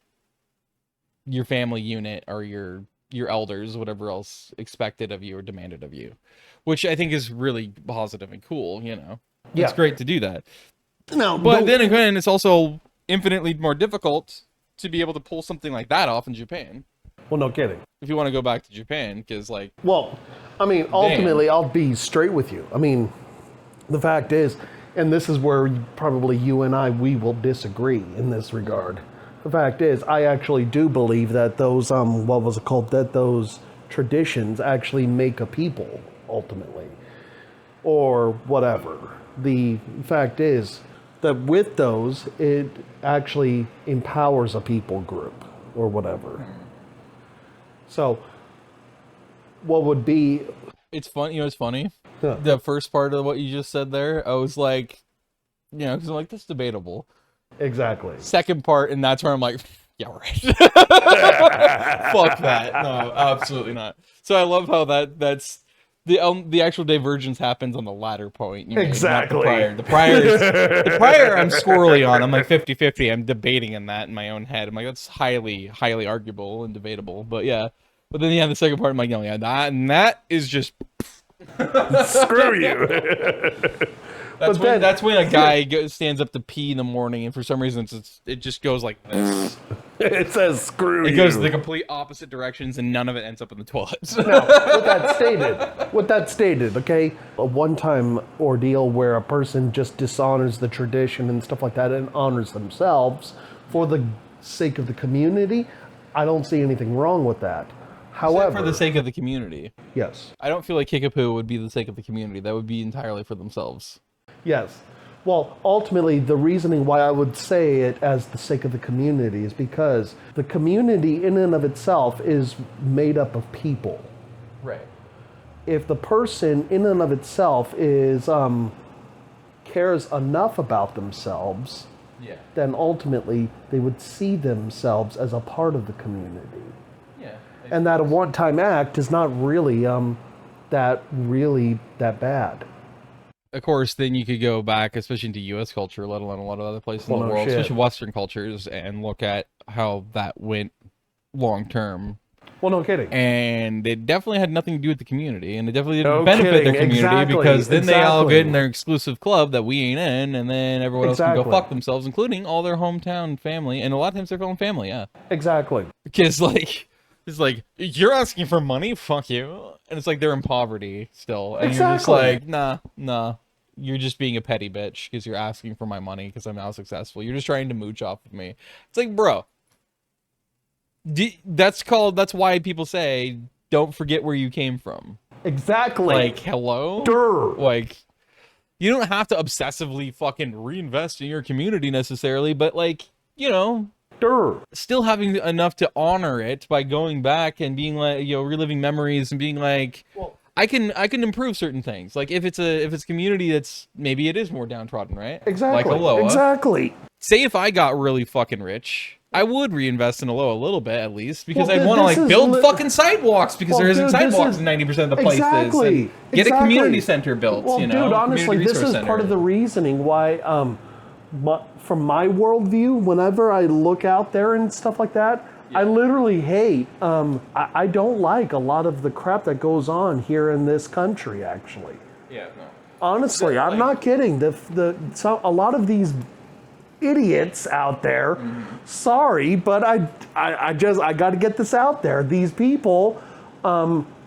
your family unit or your elders, whatever else, expected of you or demanded of you, which I think is really positive and cool. You know, it's great to do that. No, but then again, it's also infinitely more difficult to be able to pull something like that off in Japan. Well, no kidding. If you want to go back to Japan, because like... Well, I mean, ultimately, I'll be straight with you. I mean, the fact is, and this is where probably you and I, we will disagree in this regard. The fact is, I actually do believe that those, what was it called? That those traditions actually make a people, ultimately. Or whatever. The fact is that with those, it actually empowers a people group or whatever. So, what would be... It's funny, you know, it's funny. Yeah. The first part of what you just said there, I was like, you know, because I'm like, that's debatable. Exactly. Second part, and that's where I'm like, yeah, right. Fuck that. No, absolutely not. So I love how that's... The actual divergence happens on the latter point. Exactly. The prior I'm squirrely on. I'm like 50-50. I'm debating in that in my own head. I'm like, that's highly arguable and debatable. But yeah. But then the second part, I'm like, no, yeah, that is just screw you. That's when a guy stands up to pee in the morning, and for some reason it just goes like this. It says screw you. It goes the complete opposite directions, and none of it ends up in the toilets. Now, with that stated, okay, a one-time ordeal where a person just dishonors the tradition and stuff like that and honors themselves for the sake of the community, I don't see anything wrong with that. However, for the sake of the community. Yes. I don't feel like Kickapoo would be the sake of the community. That would be entirely for themselves. Yes. Well, ultimately, the reasoning why I would say it as the sake of the community is because the community in and of itself is made up of people. Right. If the person in and of itself is cares enough about themselves, then ultimately they would see themselves as a part of the community. Yeah. And that a one-time act is not really that bad. Of course, then you could go back, especially into U.S. culture, let alone a lot of other places in the world, especially Western cultures, and look at how that went long-term. Well, no kidding. And it definitely had nothing to do with the community, and it definitely didn't benefit their community, because then they all get in their exclusive club that we ain't in, and then everyone else can go fuck themselves, including all their hometown family, and a lot of times their own family, yeah. Exactly. Because, like... It's like, you're asking for money? Fuck you. And it's like they're in poverty still. And you're just like, nah. You're just being a petty bitch because you're asking for my money because I'm now successful. You're just trying to mooch off of me. It's like, bro. That's why people say, don't forget where you came from. Exactly. Like, hello? Durr. Like, you don't have to obsessively fucking reinvest in your community necessarily, but like, you know... Still having enough to honor it by going back and being like, you know, reliving memories and being like, well, I can improve certain things. Like if it's a community that's maybe it is more downtrodden, right? Exactly. Like Aloha. Exactly. Say if I got really fucking rich, I would reinvest in Aloha a little bit at least, because I'd want to like build fucking sidewalks, because there isn't sidewalks in 90% of the places. Get a community center built. Well, you know, dude, honestly, this is part of the reasoning why. From my worldview, whenever I look out there and stuff like that, I literally hate, I don't like a lot of the crap that goes on here in this country, actually. Yeah, no. Honestly, I'm not kidding. A lot of these idiots out there, sorry, but I got to get this out there. These people,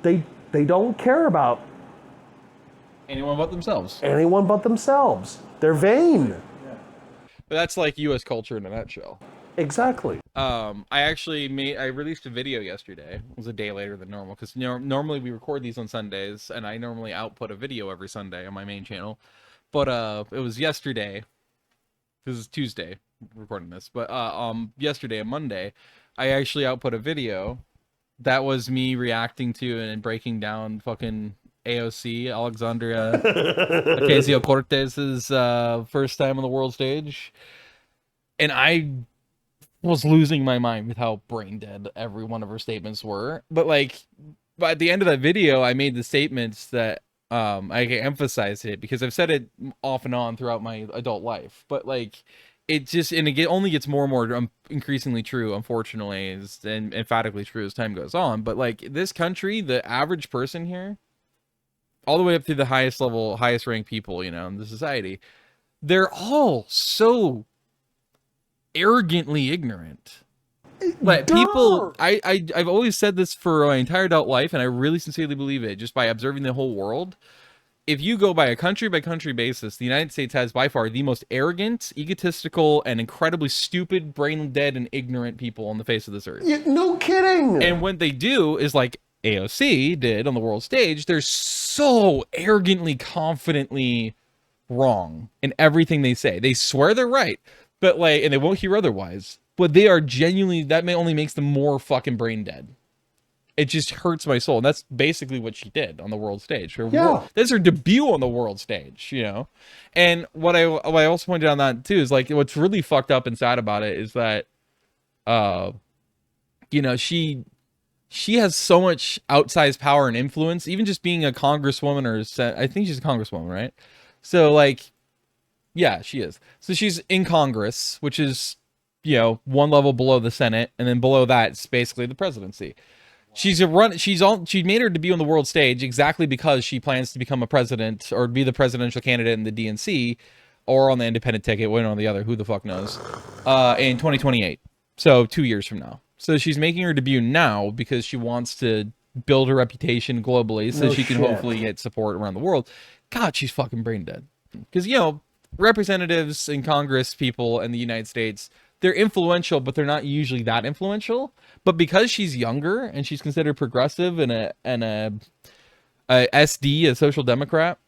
they don't care about anyone but themselves. They're vain. But that's like U.S. culture in a nutshell. Exactly. I released a video yesterday. It was a day later than normal because normally we record these on Sundays, and I normally output a video every Sunday on my main channel. But it was yesterday. This is Tuesday recording this, but yesterday and Monday, I actually output a video that was me reacting to and breaking down fucking AOC, Alexandria Ocasio-Cortez's first time on the world stage, and I was losing my mind with how brain dead every one of her statements were. But at the end of that video, I made the statements that I emphasized it because I've said it off and on throughout my adult life. But it only gets more and more increasingly true, unfortunately, and emphatically true as time goes on. But this country, the average person here, all the way up to the highest level, highest ranked people, in the society, they're all so arrogantly ignorant. People, I've always said this for my entire adult life, and I really sincerely believe it, just by observing the whole world. If you go by a country-by-country basis, the United States has by far the most arrogant, egotistical, and incredibly stupid, brain-dead, and ignorant people on the face of this earth. Yeah, no kidding! And what they do is like AOC did on the world stage, they're so arrogantly, confidently wrong in everything they say. They swear they're right, but and they won't hear otherwise. But they are genuinely, only makes them more fucking brain dead. It just hurts my soul. And that's basically what she did on the world stage. That's her debut on the world stage, And what I also pointed out on that too is what's really fucked up and sad about it is that, she has so much outsized power and influence, even just being a congresswoman I think she's a congresswoman, right? So yeah, she is. So she's in Congress, which is, one level below the Senate, and then below that, it's basically the presidency. She made her debut on the world stage exactly because she plans to become a president or be the presidential candidate in the DNC or on the independent ticket, one or the other, who the fuck knows, in 2028. So 2 years from now. So she's making her debut now because she wants to build her reputation globally so she can hopefully get support around the world. God, she's fucking brain dead. Because, representatives in Congress, people in the United States, they're influential, but they're not usually that influential. But because she's younger and she's considered progressive and a SD, a social democrat,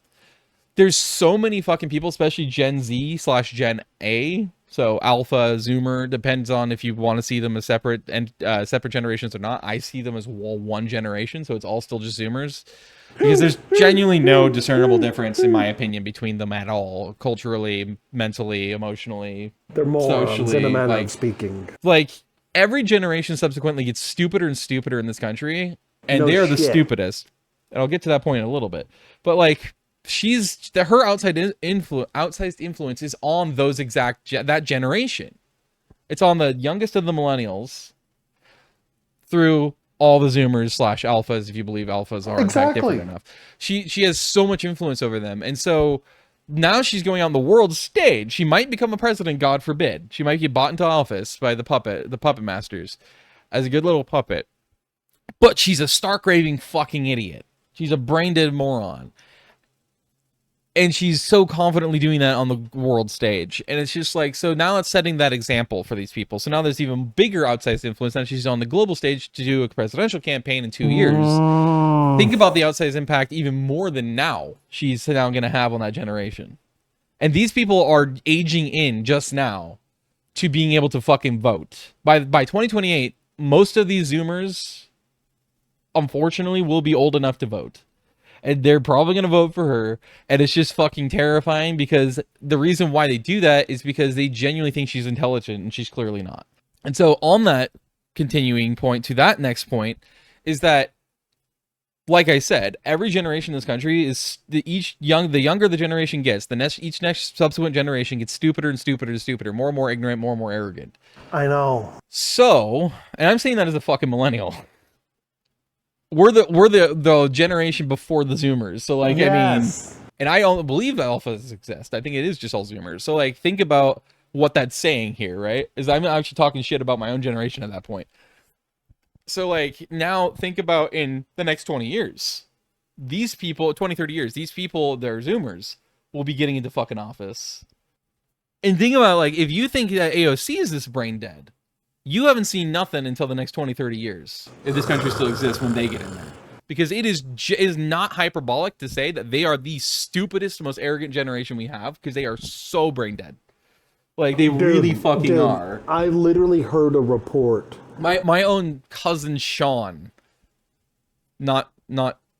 there's so many fucking people, especially Gen Z/Gen A. So Alpha, Zoomer, depends on if you want to see them as separate generations or not. I see them as one generation, so it's all still just Zoomers. Because there's genuinely no discernible difference, in my opinion, between them at all, culturally, mentally, emotionally, they're morons socially. In a manner of speaking. Every generation subsequently gets stupider and stupider in this country, and they are the stupidest. And I'll get to that point in a little bit. But her outsized influence is on those that generation. It's on the youngest of the millennials through all the Zoomers/alphas, if you believe alphas are in fact different enough. She has so much influence over them, and so now she's going on the world stage. She might become a president, God forbid. She might get bought into office by the puppet masters, as a good little puppet. But she's a stark raving fucking idiot. She's a brain dead moron. And she's so confidently doing that on the world stage. And it's just so now it's setting that example for these people. So now there's even bigger outsized influence. Now she's on the global stage to do a presidential campaign in 2 years. Think about the outsized impact even more than now she's now going to have on that generation. And these people are aging in just now to being able to fucking vote. By 2028, most of these Zoomers, unfortunately, will be old enough to vote. And they're probably going to vote for her. And it's just fucking terrifying because the reason why they do that is because they genuinely think she's intelligent and she's clearly not. And so on that continuing point to that next point is that, like I said, every generation in this country is the younger the generation gets, each next subsequent generation gets stupider and stupider and stupider, more and more ignorant, more and more arrogant. I know. So, and I'm saying that as a fucking millennial. We're the generation before the Zoomers. So yes. I mean, and I don't believe alphas exist. I think it is just all Zoomers. So think about what that's saying here, right? Is I'm actually talking shit about my own generation at that point. So now think about in the next 20 years, these people, 20, 30 years, these people, they're Zoomers, will be getting into fucking office. And think about if you think that AOC is this brain dead, You haven't seen nothing until the next 20, 30 years, if this country still exists when they get in there. Because it is not hyperbolic to say that they are the stupidest, most arrogant generation we have, because they are so brain dead. Like, they really fucking are. I literally heard a report. My own cousin Shaun, not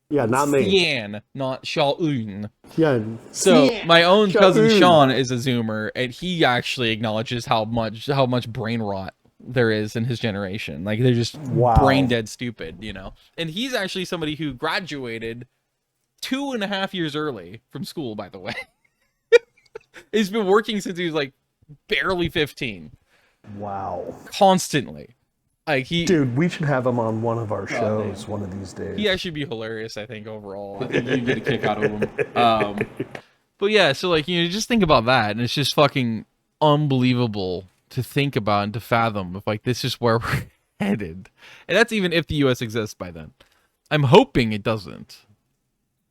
Yeah, not me. Cian, not Shaun. Yeah. So my own cousin Shaun. Shaun is a Zoomer, and he actually acknowledges how much brain rot there is in his generation. Like, they're just brain dead stupid, you know. And he's actually somebody who graduated 2.5 years early from school, by the way. He's been working since he was like barely 15. Wow. Constantly. Like, Dude, we should have him on one of our shows one of these days. He actually be hilarious, I think, overall. I think you'd get a kick out of him. But yeah, so like, you know, just think about that, and it's just fucking unbelievable to think about and to fathom if like this is where we're headed. And that's even if the US exists by then. I'm hoping it doesn't.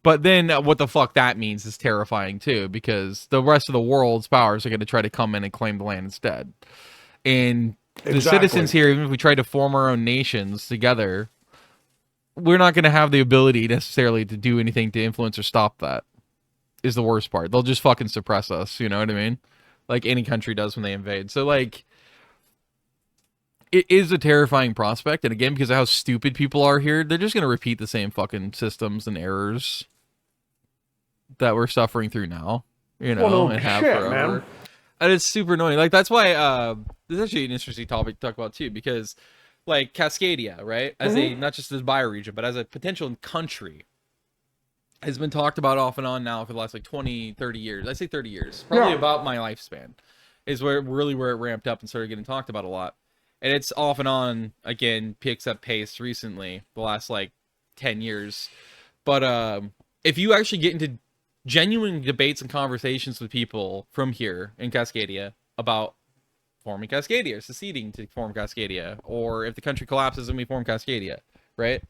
But then what the fuck that means is terrifying too, because the rest of the world's powers are going to try to come in and claim the land instead. And the citizens here, even if we try to form our own nations together, we're not going to have the ability necessarily to do anything to influence or stop that, is the worst part. They'll just fucking suppress us, you know what I mean? Like any country does when they invade. So like, it is a terrifying prospect. And again, because of how stupid people are here, they're just going to repeat the same fucking systems and errors that we're suffering through now, you know, and have forever. Man. And it's super annoying. Like, that's why this is actually an interesting topic to talk about too, because like Cascadia, right, as a not just as bioregion, but as a potential country, has been talked about off and on now for the last like 20, 30 years. I say 30 years, probably about my lifespan, is where it ramped up and started getting talked about a lot. And it's off and on again, picks up pace recently, the last like 10 years. But if you actually get into genuine debates and conversations with people from here in Cascadia about forming Cascadia, or seceding to form Cascadia, or if the country collapses and we form Cascadia, right?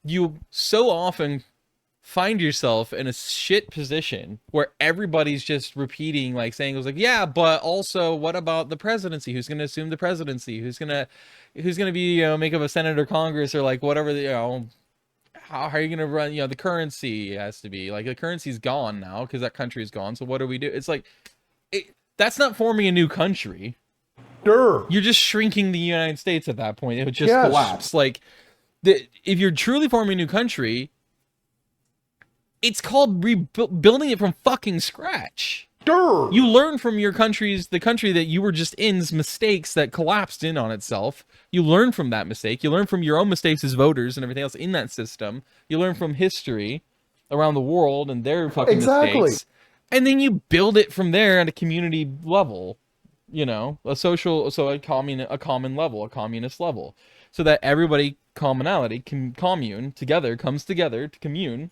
You so often find yourself in a shit position where everybody's just repeating, like saying, it was like, yeah, but also what about the presidency? Who's going to assume the presidency? Who's going to be, you know, make of a Senate or Congress or like whatever, you know, how are you going to run, you know, the currency has to be like, the currency's gone now because that country is gone. So what do we do? It's like, that's not forming a new country. Sure. You're just shrinking the United States at that point. It would just collapse. Like, if you're truly forming a new country, it's called rebuilding it from fucking scratch. Sure. You learn from the country that you were just in's mistakes that collapsed in on itself. You learn from that mistake. You learn from your own mistakes as voters and everything else in that system. You learn from history around the world and their fucking mistakes. And then you build it from there at a community level, you know, a common level, a communist level, so that everybody comes together to commune,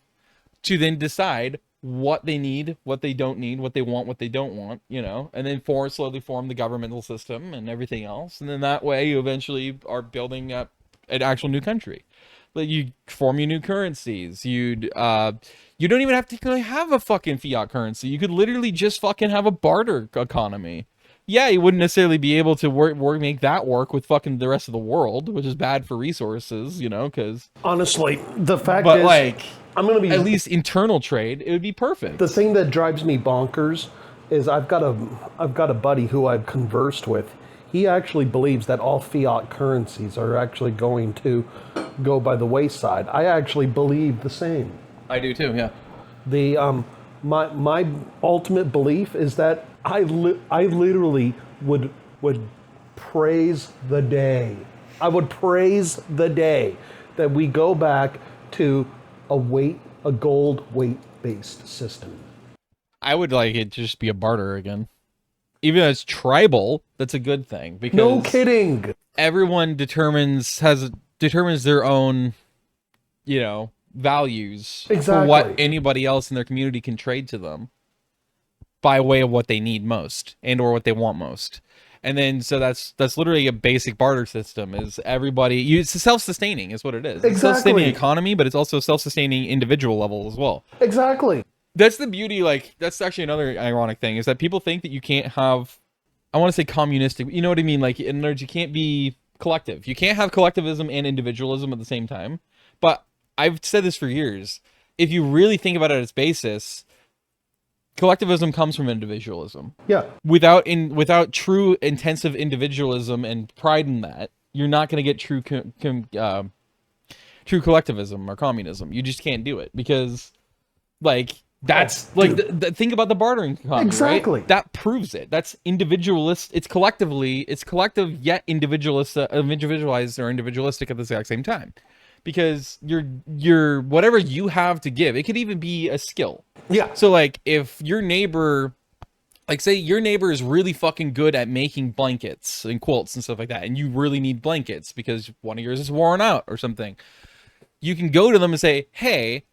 to then decide what they need, what they don't need, what they want, what they don't want, you know, and then slowly form the governmental system and everything else. And then that way you eventually are building up an actual new country. But you form your new currencies. You don't even have to have a fucking fiat currency. You could literally just fucking have a barter economy. Yeah, you wouldn't necessarily be able to make that work with fucking the rest of the world, which is bad for resources, you know, because... Honestly, the fact is... But, like, I'm going to be... At least internal trade, it would be perfect. The thing that drives me bonkers is I've got a buddy who I've conversed with. He actually believes that all fiat currencies are actually going to go by the wayside. I actually believe the same. I do too, yeah. My ultimate belief is that I literally would praise the day. I would praise the day that we go back to a gold weight-based system. I would like it to just be a barter again. Even though it's tribal, that's a good thing. Because no kidding. Everyone determines their own, you know, values for what anybody else in their community can trade to them by way of what they need most and or what they want most. And then so that's literally a basic barter system. Is everybody it's self-sustaining is what it is. It's self-sustaining economy, but it's also self-sustaining individual level as well. Exactly. That's the beauty. Like, that's actually another ironic thing, is that people think that you can't have I want to say communistic, but you know what I mean? Like, in other words, you can't be collective. You can't have collectivism and individualism at the same time. But I've said this for years. If you really think about it at its basis, collectivism comes from individualism. Yeah. Without true intensive individualism and pride in that, you're not going to get true true collectivism or communism. You just can't do it because, like, that's like think about the bartering economy, exactly. Right? That proves it. That's individualist. It's collective yet individualized or individualistic at the exact same time, because you're whatever you have to give. It could even be a skill. Yeah. So like if your neighbor, like say your neighbor is really fucking good at making blankets and quilts and stuff like that, and you really need blankets because one of yours is worn out or something, you can go to them and say, hey,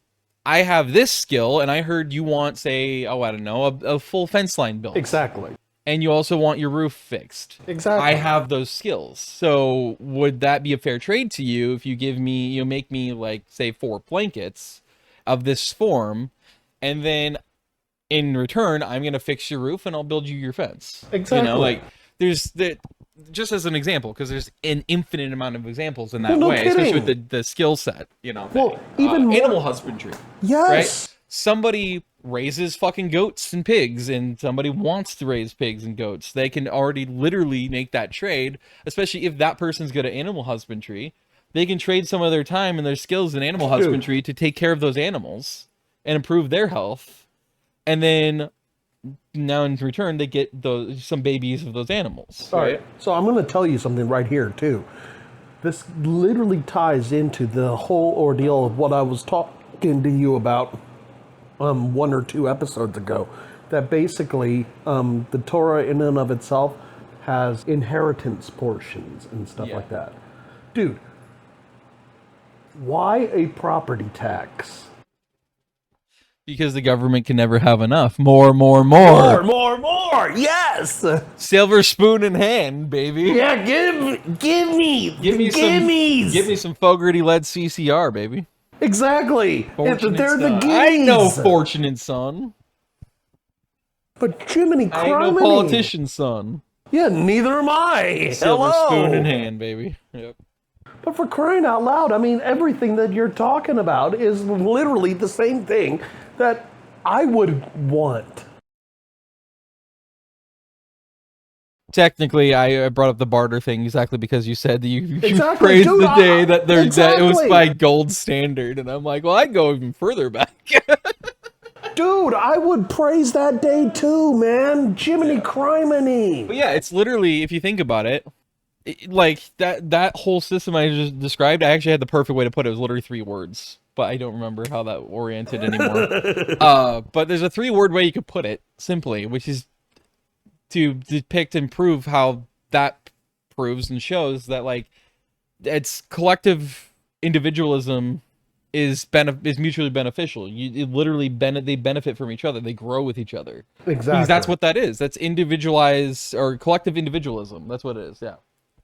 I have this skill, and I heard you want, say, I don't know, a full fence line built. Exactly. And you also want your roof fixed. Exactly. I have those skills. So would that be a fair trade to you if you give me, make me, like, say, 4 blankets of this form, and then in return, I'm going to fix your roof and I'll build you your fence. Exactly. Like, there's just as an example, because there's an infinite amount of examples in that no way, kidding. especially with the skill set, Well, even more... animal husbandry. Yes. Right? Somebody raises fucking goats and pigs, and somebody wants to raise pigs and goats. They can already literally make that trade, especially if that person's good at animal husbandry. They can trade some of their time and their skills in animal husbandry to take care of those animals and improve their health. And then now in return, they get some babies of those animals. All right. So I'm going to tell you something right here, too. This literally ties into the whole ordeal of what I was talking to you about 1 or 2 episodes ago. That basically the Torah in and of itself has inheritance portions and stuff like that. Dude, why a property tax? Because the government can never have enough. More. Yes. Silver spoon in hand, baby. Yeah, give me some Fogarty led CCR, baby. Exactly. They're the gimmies. I know, fortunate son. But Jiminy I ain't no politician, son. Yeah, neither am I. Silver spoon in hand, baby. Yep. But for crying out loud, I mean, everything that you're talking about is literally the same thing that I would want. Technically, I brought up the barter thing exactly because you said that you Exactly. praised the day that Exactly. it was by gold standard, and I'm like, well, I'd go even further back. Dude, I would praise that day too, man. Jiminy criminy. But yeah, it's literally, if you think about it, like that whole system I just described, I actually had the perfect way to put it. It was literally 3 words, but I don't remember how that oriented anymore. But there's a 3-word way you could put it simply, which is to depict and prove how that proves and shows that, like, it's collective individualism is mutually beneficial. It literally they benefit from each other. They grow with each other. Exactly. Because that's what that is. That's individualized or collective individualism. That's what it is. Yeah.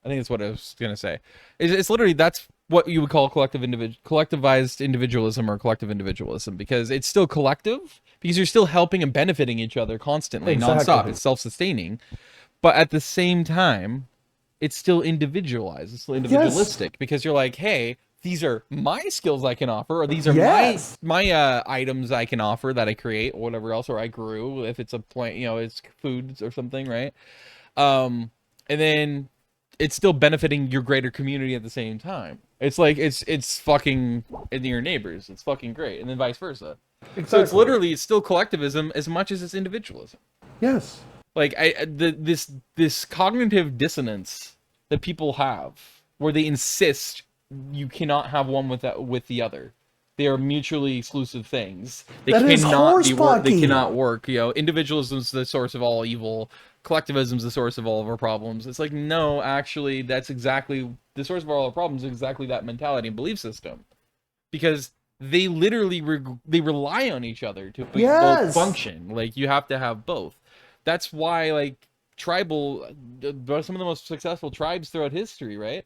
I think that's what I was going to say. It's literally, that's what you would call collectivized individualism or collective individualism, because it's still collective, because you're still helping and benefiting each other constantly, nonstop. It's self-sustaining. But at the same time, it's still individualized. It's still individualistic, because you're like, hey, these are my skills I can offer, or these are my items I can offer that I create, or whatever else, or I grew, if it's a plant, it's foods or something, right? And then it's still benefiting your greater community at the same time. It's like, it's fucking in your neighbors. It's fucking great. And then vice versa. Exactly. So it's still collectivism as much as it's individualism. Yes. Like this cognitive dissonance that people have, where they insist you cannot have one with the other. They are mutually exclusive things. They cannot work. Individualism is the source of all evil. Collectivism is the source of all of our problems. It's like, no, actually, that's exactly the source of all our problems. Is exactly that mentality and belief system, because they literally they rely on each other to both function. Like, you have to have both. That's why, like, some of the most successful tribes throughout history, right?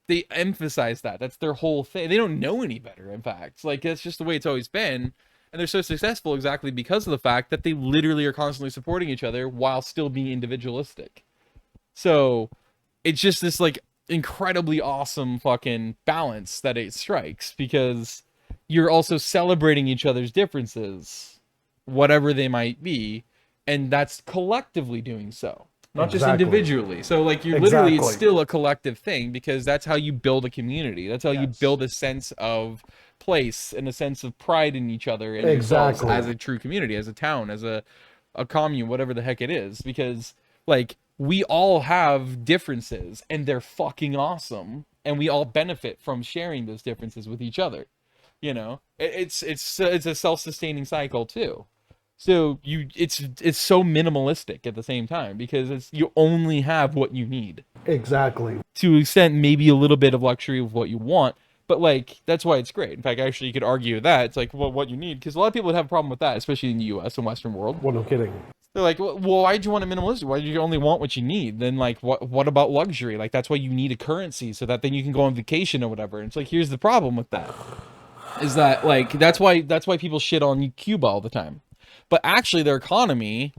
They emphasize that. That's their whole thing. They don't know any better, in fact. Like, that's just the way it's always been. And they're so successful exactly because of the fact that they literally are constantly supporting each other while still being individualistic. So it's just this like incredibly awesome fucking balance that it strikes, because you're also celebrating each other's differences, whatever they might be, and that's collectively doing so, not just individually. So like you're literally, it's still a collective thing, because that's how you build a community. That's how you build a sense of place and a sense of pride in each other and yourselves as a true community, as a town, as a commune, whatever the heck it is. Because like we all have differences and they're fucking awesome, and we all benefit from sharing those differences with each other. You know, it's a self-sustaining cycle too. So it's so minimalistic at the same time, because you only have what you need. Exactly. To an extent, maybe a little bit of luxury of what you want, but like that's why it's great. In fact, actually, you could argue that it's like, well, what you need, because a lot of people would have a problem with that, especially in the U.S. and Western world. Well, no kidding. They're like, well, why do you want a minimalist? Why do you only want what you need? Then like, what about luxury? Like that's why you need a currency, so that then you can go on vacation or whatever. And it's like, here's the problem with that, is that like that's why people shit on Cuba all the time. But actually, their economy,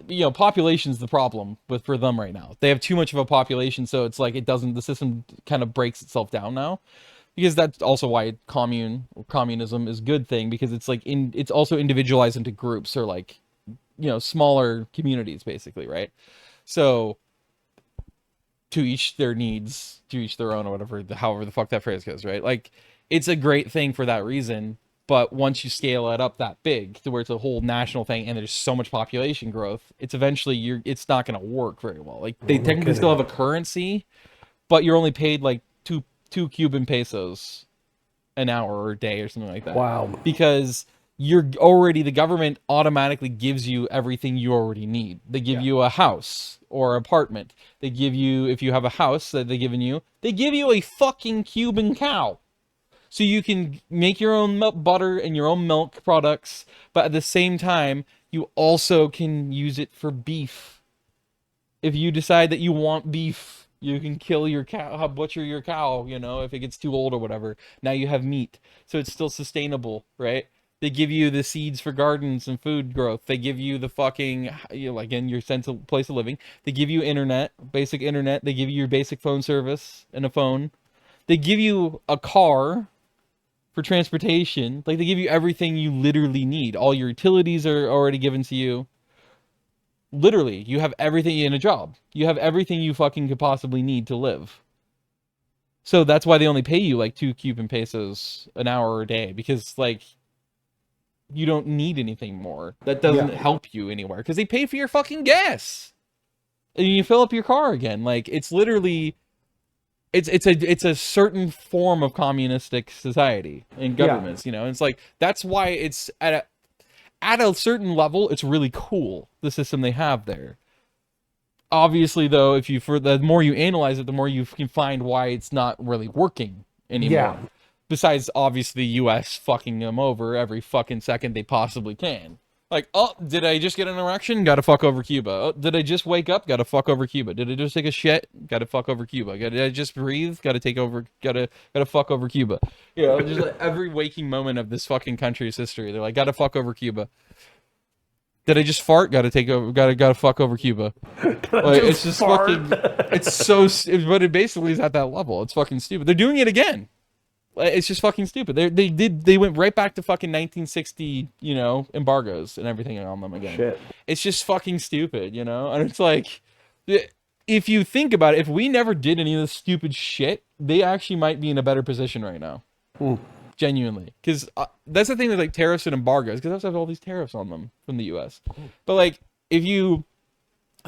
you know, population's the problem for them right now. They have too much of a population, so it's like the system kind of breaks itself down now. Because that's also why communism is a good thing, because it's like it's also individualized into groups, or like, you know, smaller communities basically, right? So to each their needs, to each their own, or whatever, however the fuck that phrase goes, right? Like it's a great thing for that reason. But once you scale it up that big to where it's a whole national thing and there's so much population growth, it's eventually it's not going to work very well. Like they technically still have a currency, but you're only paid like two Cuban pesos an hour or a day or something like that. Wow. Because the government automatically gives you everything you already need. They give you a house or apartment. They give you, if you have a house that they give you a fucking Cuban cow. So you can make your own butter and your own milk products, but at the same time, you also can use it for beef. If you decide that you want beef, you can kill your cow, butcher your cow, you know, if it gets too old or whatever. Now you have meat, so it's still sustainable, right? They give you the seeds for gardens and food growth. They give you the fucking, you know, like in your sense of place of living. They give you internet, basic internet. They give you your basic phone service and a phone. They give you a car for transportation. Like they give you everything you literally need. All your utilities are already given to you. Literally, you have everything in a job. You have everything you fucking could possibly need to live. So that's why they only pay you like 2 Cuban pesos an hour or a day, because like you don't need anything more. That doesn't help you anywhere, because they pay for your fucking gas. And you fill up your car again. Like it's literally it's a certain form of communistic society and governments, you know. And it's like that's why it's at a certain level, it's really cool, the system they have there. Obviously, though, the more you analyze it, the more you can find why it's not really working anymore. Yeah. Besides, obviously, the U.S. fucking them over every fucking second they possibly can. Like, oh, did I just get an erection? Gotta fuck over Cuba. Oh, did I just wake up? Gotta fuck over Cuba. Did I just take a shit? Gotta fuck over Cuba. Did I just breathe? Gotta fuck over Cuba. You know, just like every waking moment of this fucking country's history, they're like, gotta fuck over Cuba. Did I just fart? Gotta fuck over Cuba. Like, it's just fucking. It's so. But it basically is at that level. It's fucking stupid. They're doing it again. It's just fucking stupid. They went right back to fucking 1960, you know, embargoes and everything on them again. Shit. It's just fucking stupid, you know? And it's like, if you think about it, if we never did any of this stupid shit, they actually might be in a better position right now. Genuinely. Because that's the thing with like tariffs and embargoes, because they also have all these tariffs on them from the U.S. But like, that's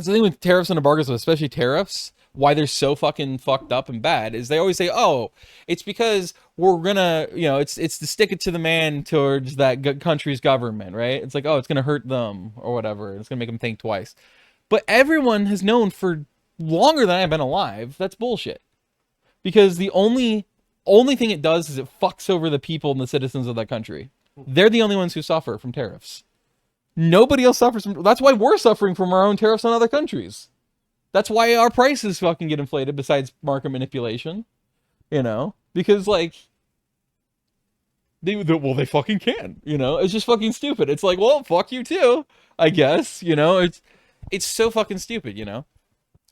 the thing with tariffs and embargoes, especially tariffs, why they're so fucking fucked up and bad, is they always say, oh, it's because we're gonna, you know, it's to stick it to the man towards that country's government, right? It's like, oh, it's gonna hurt them or whatever. It's gonna make them think twice. But everyone has known for longer than I've been alive, that's bullshit. Because the only thing it does is it fucks over the people and the citizens of that country. They're the only ones who suffer from tariffs. Nobody else suffers from. That's why we're suffering from our own tariffs on other countries. That's why our prices fucking get inflated, besides market manipulation. You know? Because, like, They fucking can, you know? It's just fucking stupid. It's like, well, fuck you too, I guess, you know? It's so fucking stupid, you know?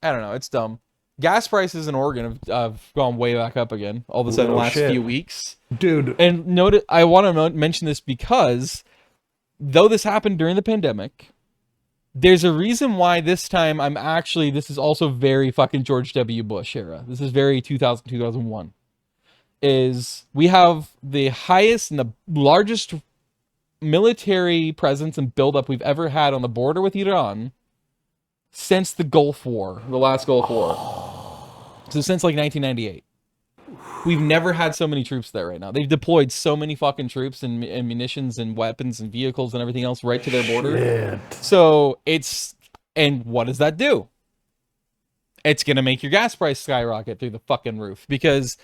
I don't know, it's dumb. Gas prices in Oregon have gone way back up again all of a sudden in the last few weeks. Dude. And note, I want to mention this because though this happened during the pandemic, there's a reason why this time this is also very fucking George W. Bush era. This is very 2000, 2001. Is we have the highest and the largest military presence and buildup we've ever had on the border with Iran since the Gulf War, the last Gulf War. So since like 1998. We've never had so many troops there right now. They've deployed so many fucking troops and munitions and weapons and vehicles and everything else right to their border. Shit. So and what does that do? It's going to make your gas price skyrocket through the fucking roof, because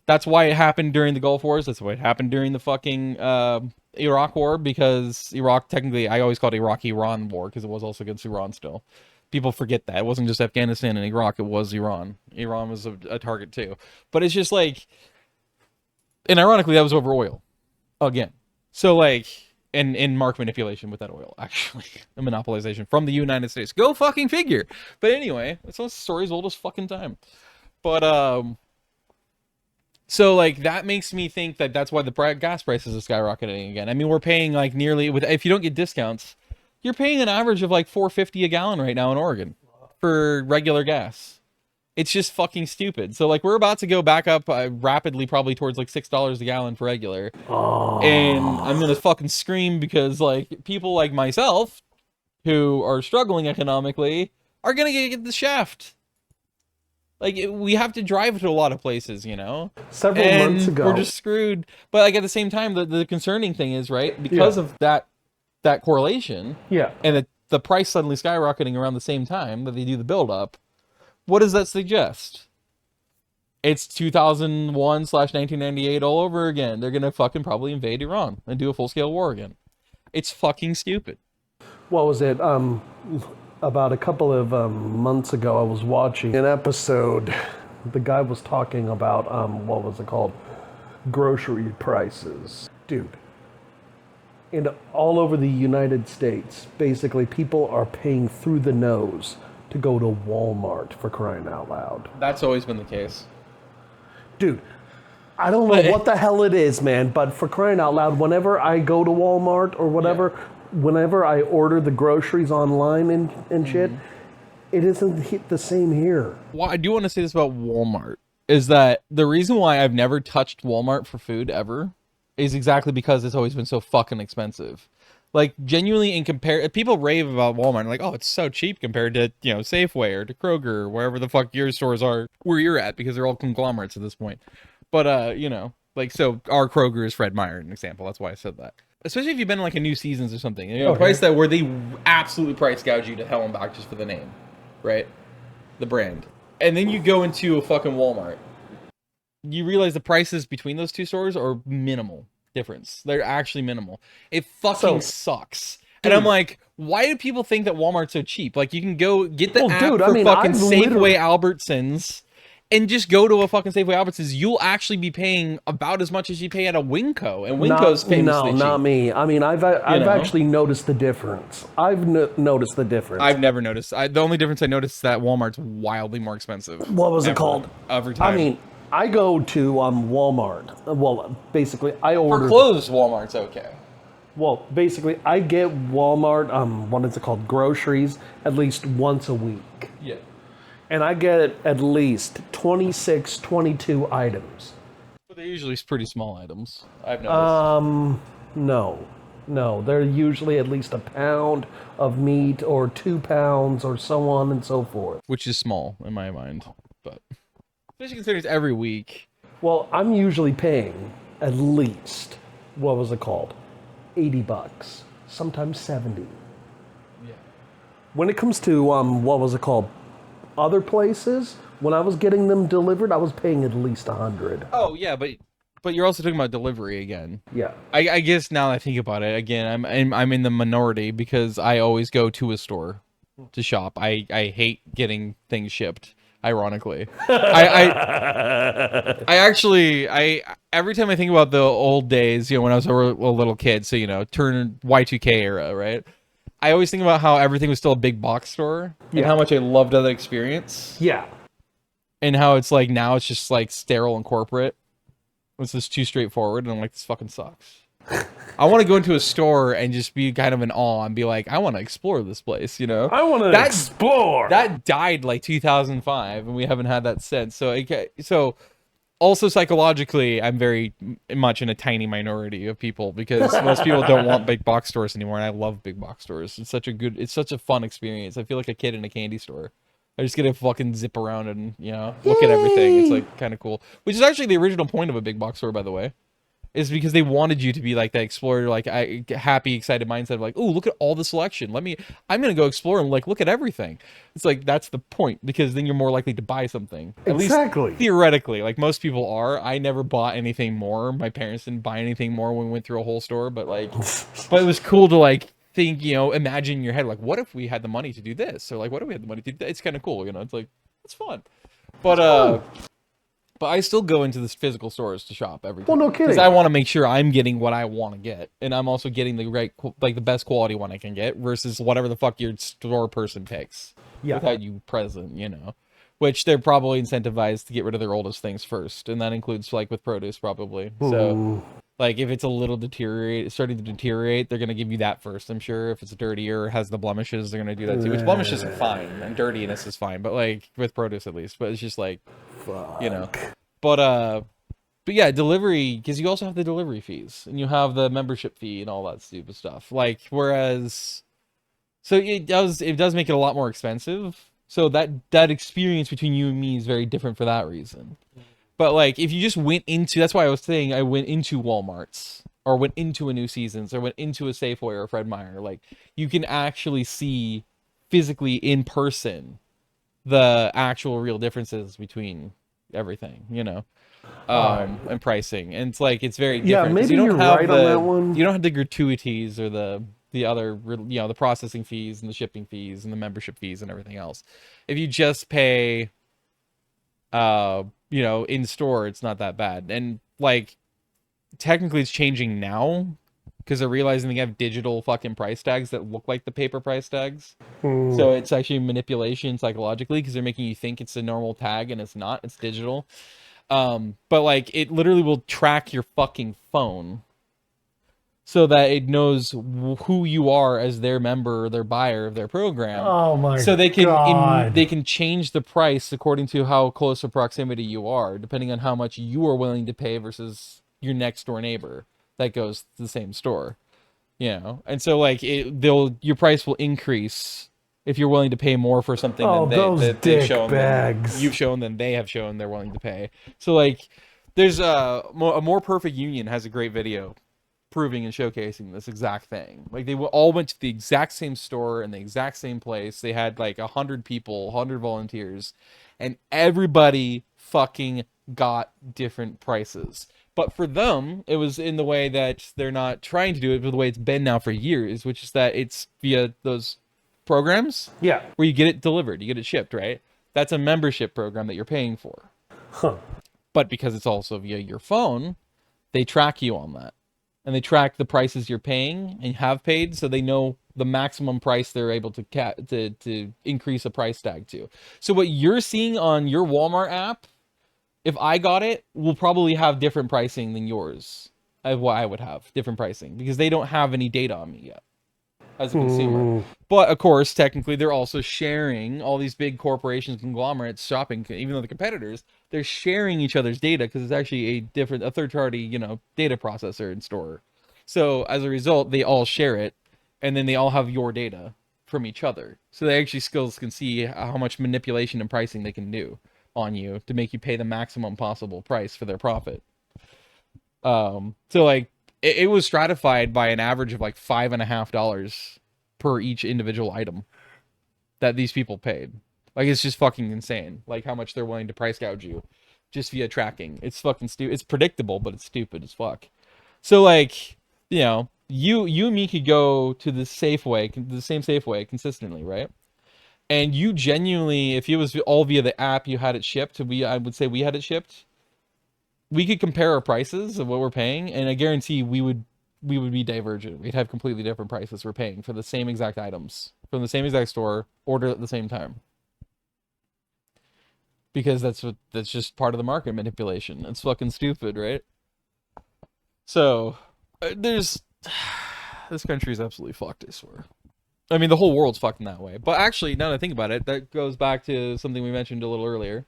that's why it happened during the Gulf Wars. That's why it happened during the fucking Iraq War, because Iraq, technically, I always called it Iraq-Iran War because it was also against Iran still. People forget that. It wasn't just Afghanistan and Iraq, it was Iran. Iran was a target too. But it's just like, and ironically, that was over oil. Again. So like, and in market manipulation with that oil, actually. A monopolization from the United States. Go fucking figure. But anyway, it's a story as old as fucking time. But, so like, that makes me think that that's why the gas prices are skyrocketing again. I mean, we're paying like nearly, if you don't get discounts, you're paying an average of like $4.50 a gallon right now in Oregon for regular gas. It's just fucking stupid. So like, we're about to go back up rapidly, probably towards like $6 a gallon for regular. Oh. And I'm gonna fucking scream because like people like myself who are struggling economically are gonna get the shaft. Like, we have to drive to a lot of places, you know? Several months ago. We're just screwed. But like, at the same time, the concerning thing is, right, because of that correlation, and the price suddenly skyrocketing around the same time that they do the build up, what does that suggest? It's 2001/1998 all over again. They're gonna fucking probably invade Iran and do a full-scale war again. It's fucking stupid. What was it? About a couple of months ago, I was watching an episode. The guy was talking about, what was it called? Grocery prices. Dude. And all over the United States, basically, people are paying through the nose to go to Walmart, for crying out loud. That's always been the case. Dude, I don't know what the hell it is, man, but for crying out loud, whenever I go to Walmart or whatever, whenever I order the groceries online and shit, it isn't hit the same here. Well, I do want to say this about Walmart, is that the reason why I've never touched Walmart for food ever is exactly because it's always been so fucking expensive. Like, genuinely, people rave about Walmart, like, oh, it's so cheap compared to, you know, Safeway or to Kroger or wherever the fuck your stores are where you're at, because they're all conglomerates at this point. But, you know, like, so our Kroger is Fred Meyer, an example. That's why I said that. Especially if you've been in, like, a New Seasons or something. You know, price that where they absolutely price gouge you to hell and back just for the name, right? The brand. And then you go into a fucking Walmart. You realize the prices between those two stores are minimal difference. They're actually minimal. It fucking sucks. Dude. And I'm like, why do people think that Walmart's so cheap? Like, you can go get the app for fucking Safeway Albertsons and just go to a fucking Safeway Albertsons. You'll actually be paying about as much as you pay at a Winco. And Winco's famously cheap. Not me. I mean, I've actually noticed the difference. I've noticed the difference. I've never noticed. The only difference I noticed is that Walmart's wildly more expensive. What was it called? Every time. I mean, I go to Walmart. Well, basically, I order... For clothes, Walmart's okay. Well, basically, I get Walmart, what is it called, groceries, at least once a week. Yeah. And I get at least 26, 22 items. But they're usually pretty small items, I've noticed. No. They're usually at least a pound of meat or 2 pounds or so on and so forth. Which is small, in my mind, but... Especially considering it's every week. Well, I'm usually paying at least, what was it called? $80, sometimes 70. Yeah. When it comes to, what was it called? Other places, when I was getting them delivered, I was paying at least 100. Oh, yeah, but you're also talking about delivery again. Yeah. I guess now that I think about it, again, I'm in the minority because I always go to a store to shop. I hate getting things shipped. Ironically, I actually every time I think about the old days, when I was a little kid, so turn Y2K era, right? I always think about how everything was still a big box store and how much I loved that experience. Yeah. And how it's like now it's just like sterile and corporate. It's just too straightforward, and I'm like, this fucking sucks. I want to go into a store and just be kind of in awe and be like, I want to explore this place, I want to explore. That died like 2005, and we haven't had that since. So also psychologically, I'm very much in a tiny minority of people because most people don't want big box stores anymore, and I love big box stores. It's such a fun experience. I feel like a kid in a candy store. I just get to fucking zip around and, look at everything. It's like kind of cool. Which is actually the original point of a big box store, by the way. Is because they wanted you to be like that explorer, like happy, excited mindset of like, oh, look at all the selection. I'm gonna go explore and like look at everything. It's like that's the point, because then you're more likely to buy something. Exactly. At least theoretically, like most people are. I never bought anything more. My parents didn't buy anything more when we went through a whole store, but it was cool to like think, imagine in your head like, what if we had the money to do this, or like, what if we had the money to do that? It's kind of cool, it's like it's fun, But I still go into the physical stores to shop every time. Well, no kidding. Because I want to make sure I'm getting what I want to get, and I'm also getting the best quality one I can get versus whatever the fuck your store person picks. Yeah. Without you present, Which they're probably incentivized to get rid of their oldest things first, and that includes like with produce probably. Ooh. So, like if it's a little starting to deteriorate, they're gonna give you that first. I'm sure if it's dirtier or has the blemishes, they're gonna do that too. Which blemishes are fine, and dirtiness is fine, but like with produce at least. But it's just like. Fuck. But yeah, delivery, because you also have the delivery fees and you have the membership fee and all that stupid stuff. Like, whereas, so it does make it a lot more expensive. So that experience between you and me is very different for that reason. But like, if you just went into, that's why I was saying I went into Walmart's or went into a New Seasons or went into a Safeway or a Fred Meyer, like you can actually see physically in person the actual real differences between everything, and pricing, and it's like it's very different. Yeah, maybe you're right on that one. You don't have the gratuities or the other, the processing fees and the shipping fees and the membership fees and everything else. If you just pay, in store, it's not that bad. And like, technically, it's changing now. Because they're realizing they have digital fucking price tags that look like the paper price tags. So it's actually manipulation psychologically, because they're making you think it's a normal tag and it's not. It's digital. But like it literally will track your fucking phone so that it knows who you are as their member or their buyer of their program. Oh my God. So they can change the price according to how close a proximity you are, depending on how much you are willing to pay versus your next door neighbor that goes to the same store, and so like your price will increase if you're willing to pay more for something that they've shown you've shown them they have shown they're willing to pay. So like there's a more perfect union has a great video proving and showcasing this exact thing. Like they all went to the exact same store in the exact same place. They had like 100 people, 100 volunteers, and everybody fucking got different prices. But for them, it was in the way that they're not trying to do it, but the way it's been now for years, which is that it's via those programs. Yeah. Where you get it delivered, you get it shipped, right? That's a membership program that you're paying for. Huh. But because it's also via your phone, they track you on that. And they track the prices you're paying and have paid, so they know the maximum price they're able to increase a price tag to. So what you're seeing on your Walmart app, if I got it, will probably have different pricing than yours. What I would have different pricing because they don't have any data on me yet as a consumer. But of course, technically, they're also sharing all these big corporations, conglomerates, shopping. Even though the competitors, they're sharing each other's data because it's actually a third-party, data processor and store. So as a result, they all share it, and then they all have your data from each other. So they actually skills can see how much manipulation and pricing they can do on you to make you pay the maximum possible price for their profit. So like it was stratified by an average of like $5.50 per each individual item that these people paid. Like it's just fucking insane. Like how much they're willing to price gouge you just via tracking. It's fucking stupid. It's predictable, but it's stupid as fuck. So like, you and me could go to the same Safeway consistently, right? And you genuinely, if it was all via the app, you had it shipped. I would say we had it shipped. We could compare our prices of what we're paying, and I guarantee we would be divergent. We'd have completely different prices we're paying for the same exact items from the same exact store, ordered at the same time. Because that's just part of the market manipulation. It's fucking stupid, right? So, this country is absolutely fucked, I swear. I mean, the whole world's fucking that way. But actually, now that I think about it, that goes back to something we mentioned a little earlier,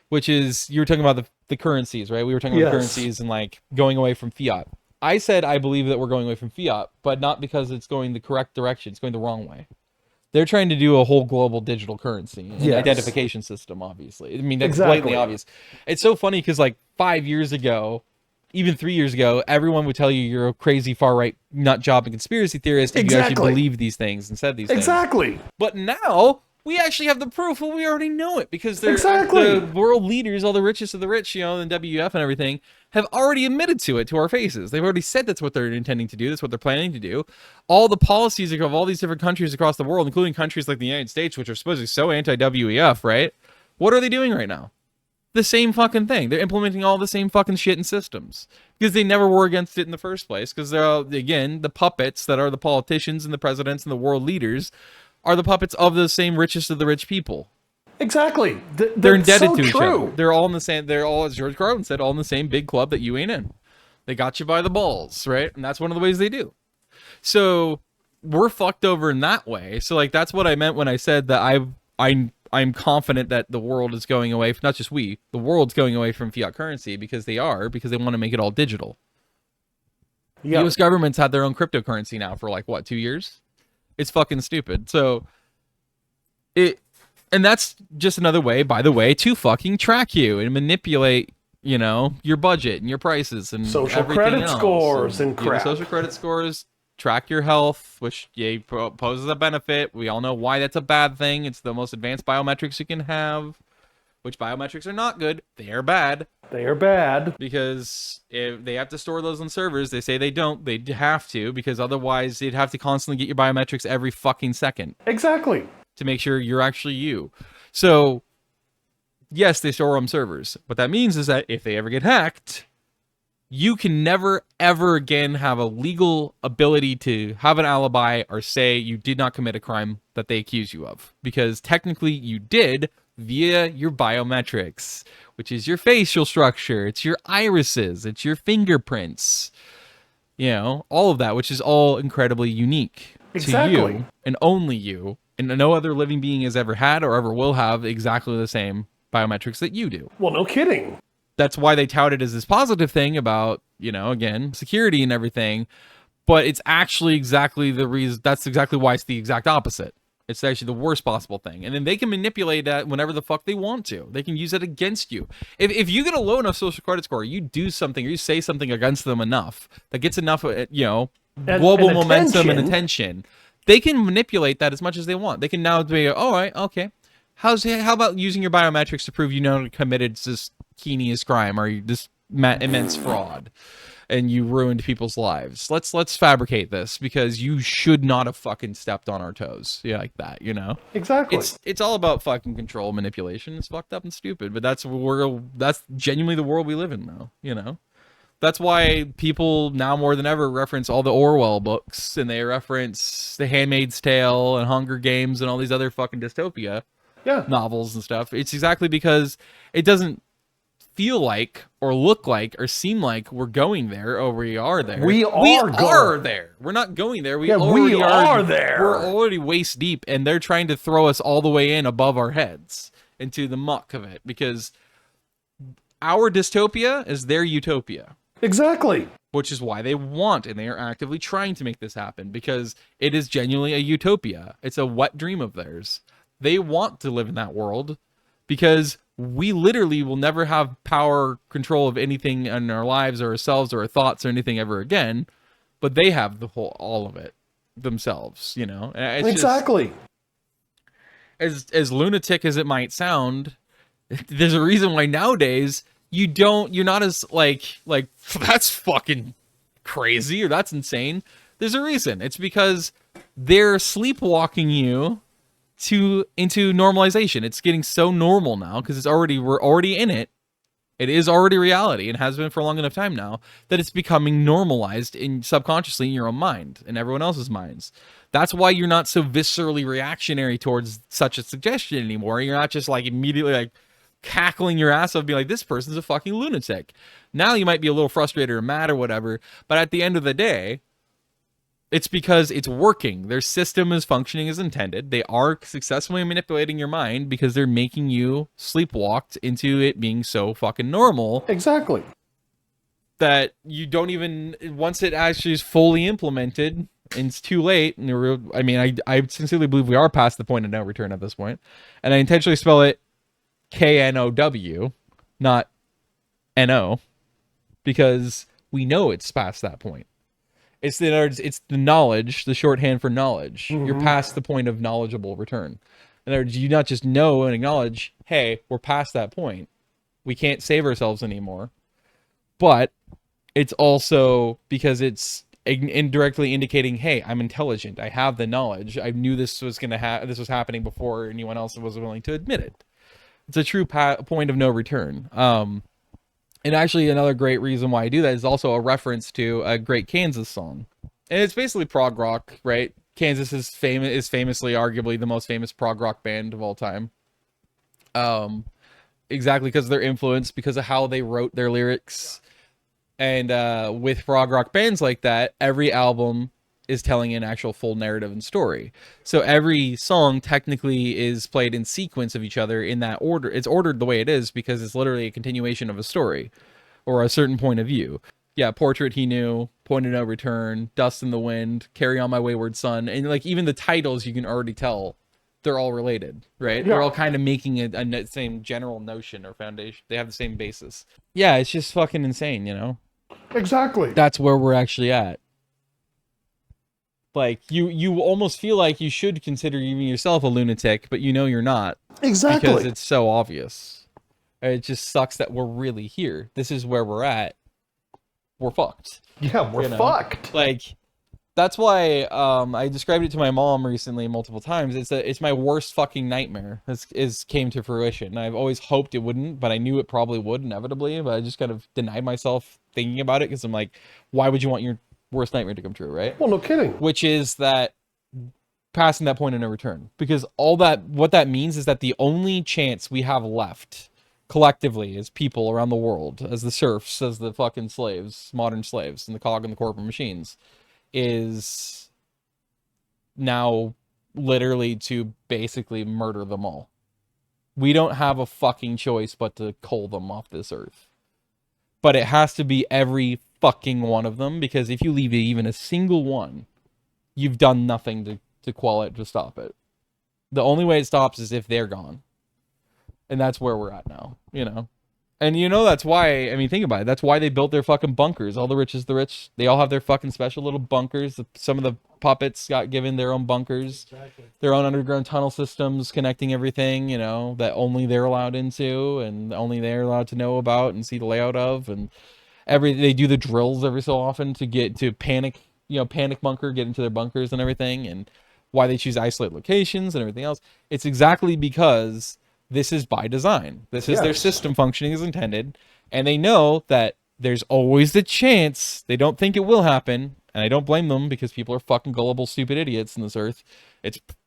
which is you were talking about the currencies, right? We were talking about currencies and like going away from fiat. I said I believe that we're going away from fiat, but not because it's going the correct direction. It's going the wrong way. They're trying to do a whole global digital currency and identification system, obviously. I mean, that's blatantly obvious. It's so funny because like 5 years ago, even 3 years ago, everyone would tell you you're a crazy far-right nut job and conspiracy theorist if you actually believe these things and said these things. Exactly. But now we actually have the proof. Well, we already know it because they're the world leaders, all the richest of the rich, you know, and WF and everything, have already admitted to it to our faces. They've already said that's what they're intending to do. That's what they're planning to do. All the policies of all these different countries across the world, including countries like the United States, which are supposedly so anti-WEF, right? What are they doing right now? The same fucking thing. They're implementing all the same fucking shit and systems because they never were against it in the first place. Because they're, again, the puppets that are the politicians and the presidents and the world leaders are the puppets of the same richest of the rich people. Exactly. They're indebted to each other. They're all in the same, they're all, as George Carlin said, all in the same big club that you ain't in. They got you by the balls, right? And that's one of the ways they do. So we're fucked over in that way. So like, that's what I meant when I said that I'm confident that the world is going away from, not just the world's going away from fiat currency because they want to make it all digital. Yep. The US government's had their own cryptocurrency now for like, what, 2 years? It's fucking stupid. So and that's just another way, by the way, to fucking track you and manipulate, you know, your budget and your prices and social credit scores and crap. Social credit scores, track your health, which poses a benefit. We all know why that's a bad thing. It's the most advanced biometrics you can have, which biometrics are not good. They are bad. They are bad. Because if they have to store those on servers. They say they don't. They have to, because otherwise they'd have to constantly get your biometrics every fucking second. Exactly. To make sure you're actually you. So, yes, they store on servers. What that means is that if they ever get hacked, you can never, ever again have a legal ability to have an alibi or say you did not commit a crime that they accuse you of. Because technically you did via your biometrics, which is your facial structure, it's your irises, it's your fingerprints, you know, all of that, which is all incredibly unique to you and only you. And no other living being has ever had or ever will have exactly the same biometrics that you do. Well, no kidding. That's why they tout it as this positive thing about, you know, again, security and everything. But it's actually exactly the reason. That's exactly why it's the exact opposite. It's actually the worst possible thing. And then they can manipulate that whenever the fuck they want to. They can use it against you. If you get a low enough social credit score, you do something or you say something against them enough that gets enough, you know, global momentum and attention. They can manipulate that as much as they want. They can now be, all right, okay. How about using your biometrics to prove you know committed this heinous crime or this immense fraud, and you ruined people's lives? Let's fabricate this because you should not have fucking stepped on our toes, yeah, like that, you know. Exactly. It's all about fucking control, manipulation. It's fucked up and stupid, but that's genuinely the world we live in now, you know. That's why people now more than ever reference all the Orwell books, and they reference The Handmaid's Tale and Hunger Games and all these other fucking dystopia novels and stuff. It's exactly because it doesn't feel like or look like or seem like we're going there or we are there. We are there. We're not going there. We are there. We're already waist deep, and they're trying to throw us all the way in above our heads into the muck of it because our dystopia is their utopia. Exactly. Which is why they want, and they are actively trying to make this happen, because it is genuinely a utopia. It's a wet dream of theirs. They want to live in that world because we literally will never have power control of anything in our lives or ourselves or our thoughts or anything ever again, but they have all of it themselves, you know? It's exactly. Just, as lunatic as it might sound, there's a reason why nowadays you're not as like that's fucking crazy or that's insane. There's a reason. It's because they're sleepwalking you into normalization. It's getting so normal now because we're already in it. It is already reality and has been for a long enough time now that it's becoming normalized subconsciously in your own mind and everyone else's minds. That's why you're not so viscerally reactionary towards such a suggestion anymore. You're not just like immediately like cackling your ass off, being like, this person's a fucking lunatic. Now you might be a little frustrated or mad or whatever, but at the end of the day, it's because it's working. Their system is functioning as intended. They are successfully manipulating your mind because they're making you sleepwalked into it being so fucking normal. Exactly. That you don't even, once it actually is fully implemented, and it's too late. And I mean, I sincerely believe we are past the point of no return at this point. And I intentionally spell it K-N-O-W, not N-O, because we know it's past that point. It's the knowledge, the shorthand for knowledge. Mm-hmm. You're past the point of knowledgeable return. In other words, you not just know and acknowledge, hey, we're past that point. We can't save ourselves anymore. But it's also because it's indirectly indicating, hey, I'm intelligent. I have the knowledge. I knew this was this was happening before anyone else was willing to admit it. It's a true point of no return. And actually, another great reason why I do that is also a reference to a great Kansas song. And it's basically prog rock, right? Kansas is famously, arguably, the most famous prog rock band of all time. Exactly because of their influence, because of how they wrote their lyrics. And with prog rock bands like that, every album is telling an actual full narrative and story. So every song technically is played in sequence of each other in that order. It's ordered the way it is because it's literally a continuation of a story or a certain point of view. Yeah, Portrait He Knew, Point of No Return, Dust in the Wind, Carry On My Wayward Son, and like even the titles you can already tell they're all related, right? Yeah. They're all kind of making a same general notion or foundation. They have the same basis. Yeah, it's just fucking insane, you know? Exactly. That's where we're actually at. Like, you almost feel like you should consider even yourself a lunatic, but you know you're not. Exactly. Because it's so obvious. It just sucks that we're really here. This is where we're at. We're fucked. Yeah, we're fucked. Like, that's why I described it to my mom recently multiple times. It's my worst fucking nightmare. This came to fruition. I've always hoped it wouldn't, but I knew it probably would inevitably, but I just kind of denied myself thinking about it because I'm like, why would you want your worst nightmare to come true, right? Well, no kidding. Which is that passing that point of no return. Because what that means is that the only chance we have left collectively as people around the world, as the serfs, as the fucking slaves, modern slaves, and the cog in the corporate machines, is now literally to basically murder them all. We don't have a fucking choice but to cull them off this earth. But it has to be every fucking one of them, because if you leave even a single one, you've done nothing to quell it, to stop it. The only way it stops is if they're gone. And that's where we're at now, you know? And you know, that's why, I mean, think about it. That's why they built their fucking bunkers. All the rich is the rich. They all have their fucking special little bunkers. Some of the puppets got given their own bunkers. Exactly. Their own underground tunnel systems connecting everything, you know, that only they're allowed into and only they're allowed to know about and see the layout of. And they do the drills every so often to get to panic bunker, get into their bunkers and everything. And why they choose isolate locations and everything else. It's exactly because this is by design. This is their system functioning as intended. And they know that there's always the chance. They don't think it will happen. And I don't blame them, because people are fucking gullible, stupid idiots in this earth.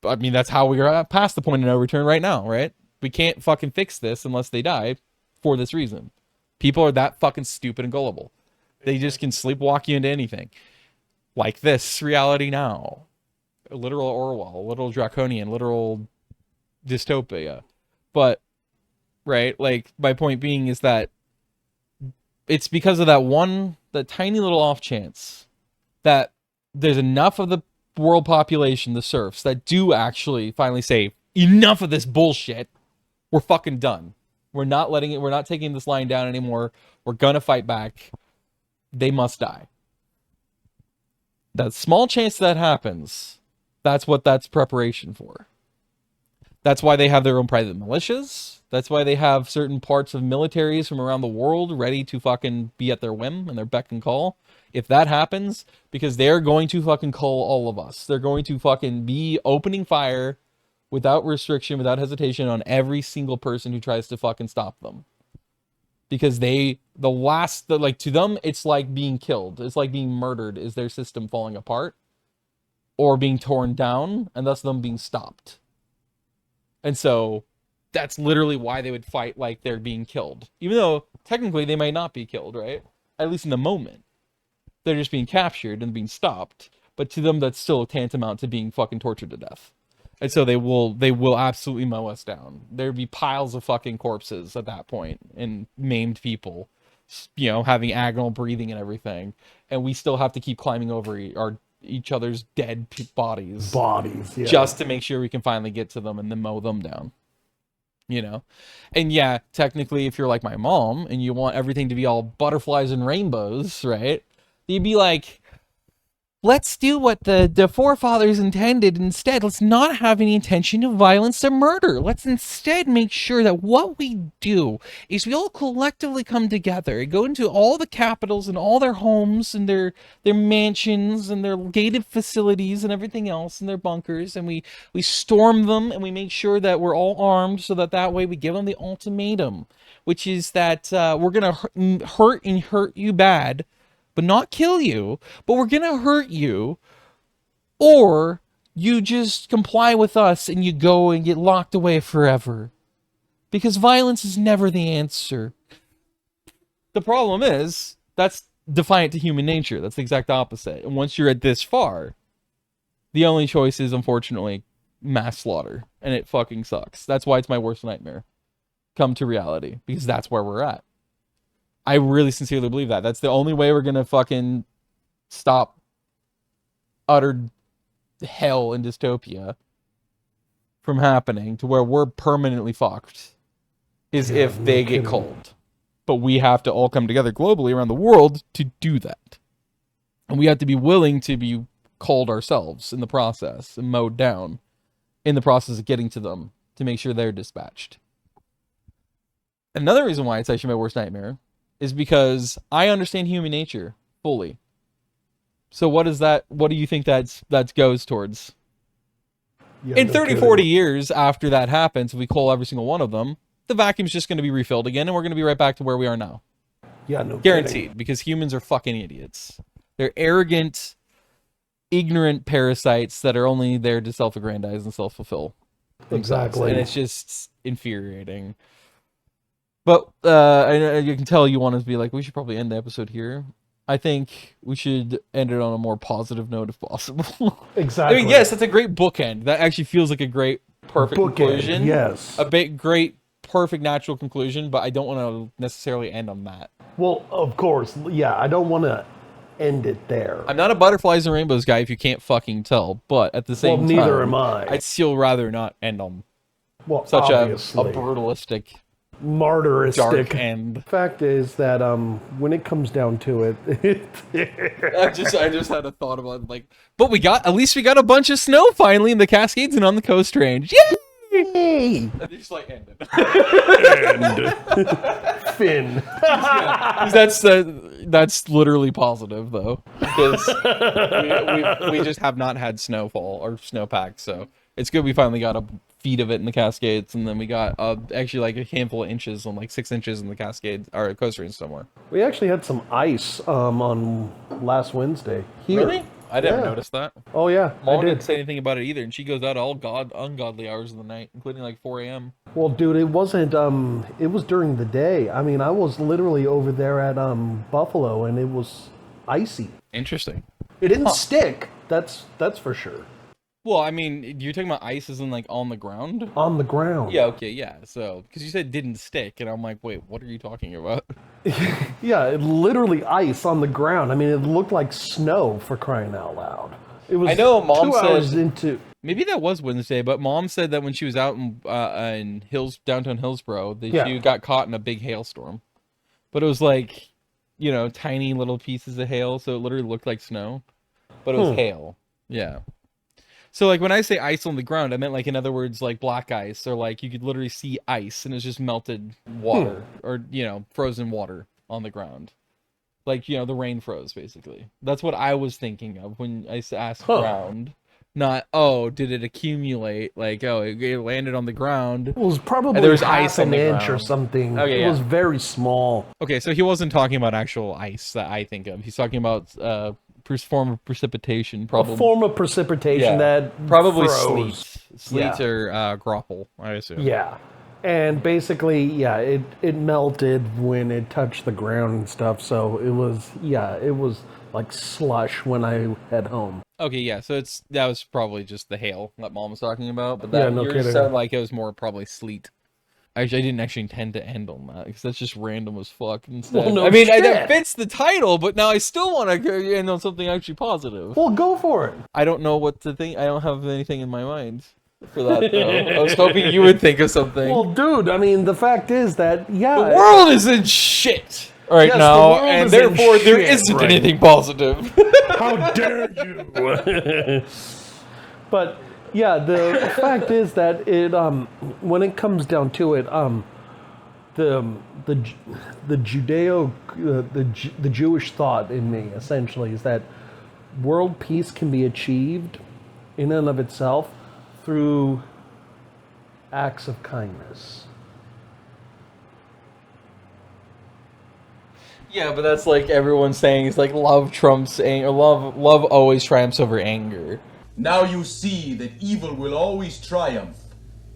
That's how we are past the point of no return right now, right? We can't fucking fix this unless they die for this reason. People are that fucking stupid and gullible. They just can sleepwalk you into anything. Like this reality now. A literal Orwell, a literal draconian, literal dystopia. But, right, like, my point being is that it's because of that tiny little off chance that there's enough of the world population, the serfs, that do actually finally say, enough of this bullshit. We're fucking done. We're not taking this line down anymore. We're gonna fight back. They must die. That small chance that happens, that's what that's preparation for. That's why they have their own private militias. That's why they have certain parts of militaries from around the world ready to fucking be at their whim and their beck and call. If that happens, because they're going to fucking cull all of us. They're going to fucking be opening fire without restriction, without hesitation on every single person who tries to fucking stop them. Because to them, it's like being killed. It's like being murdered. Is their system falling apart or being torn down, and thus them being stopped. And so that's literally why they would fight like they're being killed. Even though technically they might not be killed, right? At least in the moment. They're just being captured and being stopped. But to them, that's still tantamount to being fucking tortured to death. And so they will absolutely mow us down. There'd be piles of fucking corpses at that point and maimed people, you know, having agonal breathing and everything. And we still have to keep climbing over each other's dead bodies. Yeah. Just to make sure we can finally get to them and then mow them down. You know? And yeah, technically, if you're like my mom and you want everything to be all butterflies and rainbows, right? You'd be like, let's do what the forefathers intended instead. Let's not have any intention of violence or murder. Let's instead make sure that what we do is we all collectively come together and go into all the capitals and all their homes and their mansions and their gated facilities and everything else and their bunkers, and we storm them and we make sure that we're all armed so that way we give them the ultimatum, which is that we're going to hurt you bad, but not kill you, but we're gonna hurt you, or you just comply with us and you go and get locked away forever. Because violence is never the answer. The problem is, that's defiant to human nature. That's the exact opposite. And once you're at this far, the only choice is, unfortunately, mass slaughter. And it fucking sucks. That's why it's my worst nightmare. Come to reality. Because that's where we're at. I really sincerely believe that. That's the only way we're going to fucking stop utter hell and dystopia from happening to where we're permanently fucked is if they get cold. But we have to all come together globally around the world to do that. And we have to be willing to be cold ourselves in the process and mowed down in the process of getting to them to make sure they're dispatched. Another reason why it's actually my worst nightmare is because I understand human nature fully. So what do you think that goes towards? Yeah, in 30, 40 years after that happens, if we cull every single one of them, the vacuum's just going to be refilled again, and we're going to be right back to where we are now. Yeah, no guaranteed, kidding. because humans are fucking idiots. They're arrogant, ignorant parasites that are only there to self-aggrandize and self-fulfill themselves. Exactly. And it's just infuriating. But you can tell you want to be like, we should probably end the episode here. I think we should end it on a more positive note if possible. Exactly. I mean, yes, that's a great bookend. That actually feels like a great, perfect conclusion. Yes. A great, perfect, natural conclusion, but I don't want to necessarily end on that. Well, of course, yeah, I don't want to end it there. I'm not a butterflies and rainbows guy if you can't fucking tell, but at the same time, neither am I. I'd still rather not end on such a brutalistic, martyristic dark end. Fact is that when it comes down to it, I just had a thought about but at least we got a bunch of snow finally in the Cascades and on the Coast Range. Yay! And they just end it. Finn. That's literally positive though, because we just have not had snowfall or snowpack, so it's good we finally got a feet of it in the Cascades, and then we got actually like a handful of inches, on like 6 inches in the Cascades or Coast Range somewhere. We actually had some ice on last Wednesday. Here. Really? I didn't notice that. Oh yeah, Mom didn't say anything about it either, and she goes out all ungodly hours of the night, including like 4 a.m. Well, dude, it wasn't. It was during the day. I mean, I was literally over there at Buffalo, and it was icy. Interesting. It didn't stick. That's for sure. Well, I mean, you're talking about ice as in like on the ground? On the ground. Yeah, okay, yeah. So, because you said didn't stick, and I'm like, wait, what are you talking about? Yeah, it literally ice on the ground. I mean, it looked like snow, for crying out loud. It was. I know Mom 2 said hours into. Maybe that was Wednesday, but Mom said that when she was out in downtown Hillsboro, that she got caught in a big hailstorm. But it was like, tiny little pieces of hail, so it literally looked like snow, but it was hail. Yeah. So, like, when I say ice on the ground, I meant, like, in other words, like, black ice, or, like, you could literally see ice, and it's just melted water, or, frozen water on the ground. Like, the rain froze, basically. That's what I was thinking of when I asked ground. Not, oh, did it accumulate? Like, oh, it landed on the ground. It was probably there was half ice on an the inch or ground. something. Okay, it yeah. was very small. Okay, so he wasn't talking about actual ice that I think of. He's talking about form of precipitation, probably. A form of precipitation that probably froze. sleet Yeah. or grapple, I assume. Yeah. And basically, yeah, it melted when it touched the ground and stuff. So it was like slush when I head home. Okay, yeah, so that was probably just the hail that Mom was talking about, but Yeah, that no yours kidding. sounded like it was more probably sleet. Actually, I didn't actually intend to end on that because that's just random as fuck. Instead, Well, no I mean, shit. that fits the title, but now I still want to end on something actually positive. Well, go for it. I don't know what to think. I don't have anything in my mind for that though. I was hoping you would think of something. Well, dude, I mean, the fact is that the world is in shit right Yes, now, the world and is in therefore there shit isn't right anything positive. How dare you? But yeah, the fact is that it when it comes down to it, the Judeo the Jewish thought in me essentially is that world peace can be achieved in and of itself through acts of kindness. Yeah, but that's like everyone saying it's like love trumps anger. Love always triumphs over anger. Now you see that evil will always triumph,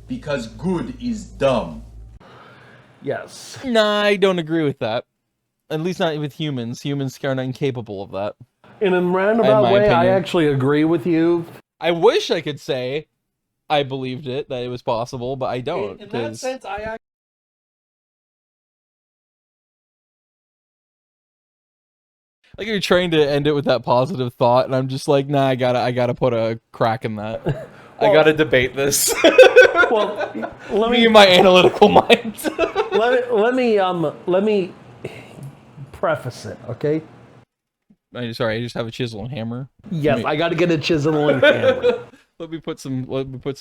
because good is dumb. Yes. Nah, I don't agree with that. At least not with humans. Humans are not incapable of that. In a roundabout my way, I opinion. actually agree with you. I wish I could say I believed it, that it was possible, but I don't. In that 'cause- sense, Like you're trying to end it with that positive thought, and I'm just like, nah, I gotta put a crack in that. I gotta debate this. well, let Me me and my analytical mind. let me preface it, okay? I just have a chisel and hammer. Yes, I got to get a chisel and hammer. Let me put some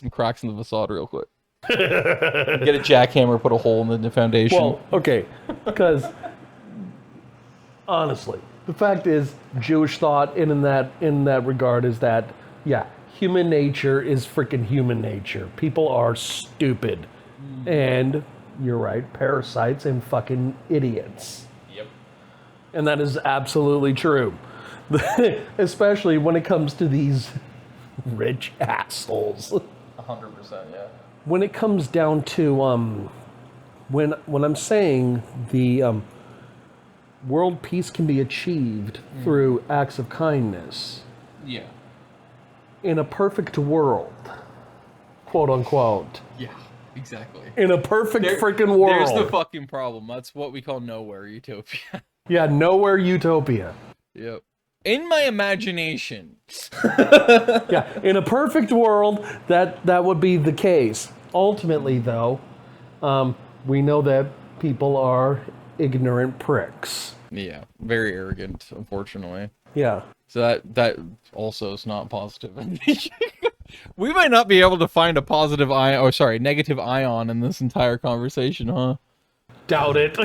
cracks in the facade real quick. Get a jackhammer, put a hole in the foundation. Well, okay, because honestly, the fact is, Jewish thought in that regard is that human nature is freaking human nature. People are stupid, and you're right, parasites and fucking idiots. Yep. And that is absolutely true. Especially when it comes to these rich assholes. 100%, yeah. When it comes down to when I'm saying the world peace can be achieved through acts of kindness. Yeah. In a perfect world, quote unquote. Yeah, exactly. In a perfect freaking world. There's the fucking problem. That's what we call nowhere utopia. Yeah, nowhere utopia. Yep. In my imagination. Yeah, in a perfect world, that would be the case. Ultimately, though, we know that people are ignorant pricks. Yeah, very arrogant, unfortunately. Yeah. So that also is not positive. We might not be able to find a negative ion in this entire conversation, huh? Doubt it.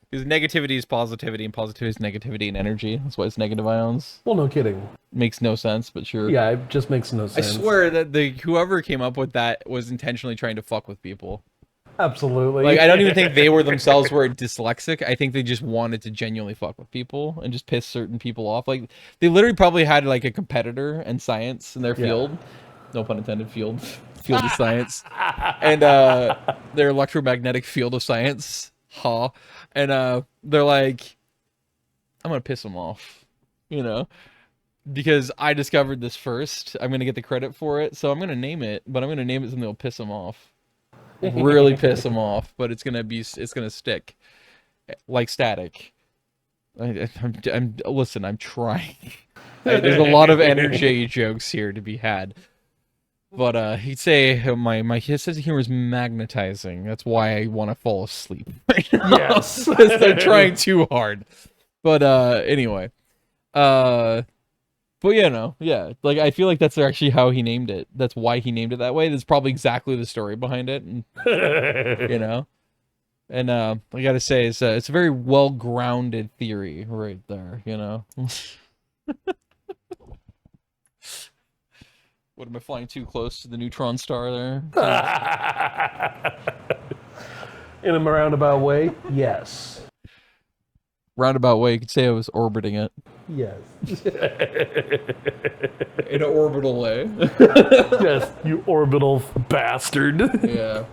Because negativity is positivity, and positivity is negativity and energy. That's why it's negative ions. Well, no kidding. Makes no sense, but sure. Yeah, it just makes no I sense. swear that whoever came up with that was intentionally trying to fuck with people. Absolutely. Like, I don't even think they were themselves were dyslexic. I think they just wanted to genuinely fuck with people and just piss certain people off. Like, they literally probably had like a competitor in science in their field. No pun intended, field of science. And their electromagnetic field of science. And they're like, I'm gonna piss them off, you know? Because I discovered this first. I'm gonna get the credit for it. So I'm gonna name it, but I'm gonna name it something that'll piss them off. Really piss them off, but it's gonna stick like static. Listen, I'm trying. There's a lot of energy jokes here to be had, but he'd say my sense of humor is magnetizing. That's why I want to fall asleep right now. Yes. They're trying too hard. But anyway, but yeah, like I feel like that's actually how he named it. That's why he named it that way. That's probably exactly the story behind it, and you know. And I gotta say, it's a very well-grounded theory right there, you know. What, am I flying too close to the neutron star there? In a roundabout way, yes. Roundabout way, you could say I was orbiting it. Yes. In an orbital way. Yes, you orbital bastard. Yeah.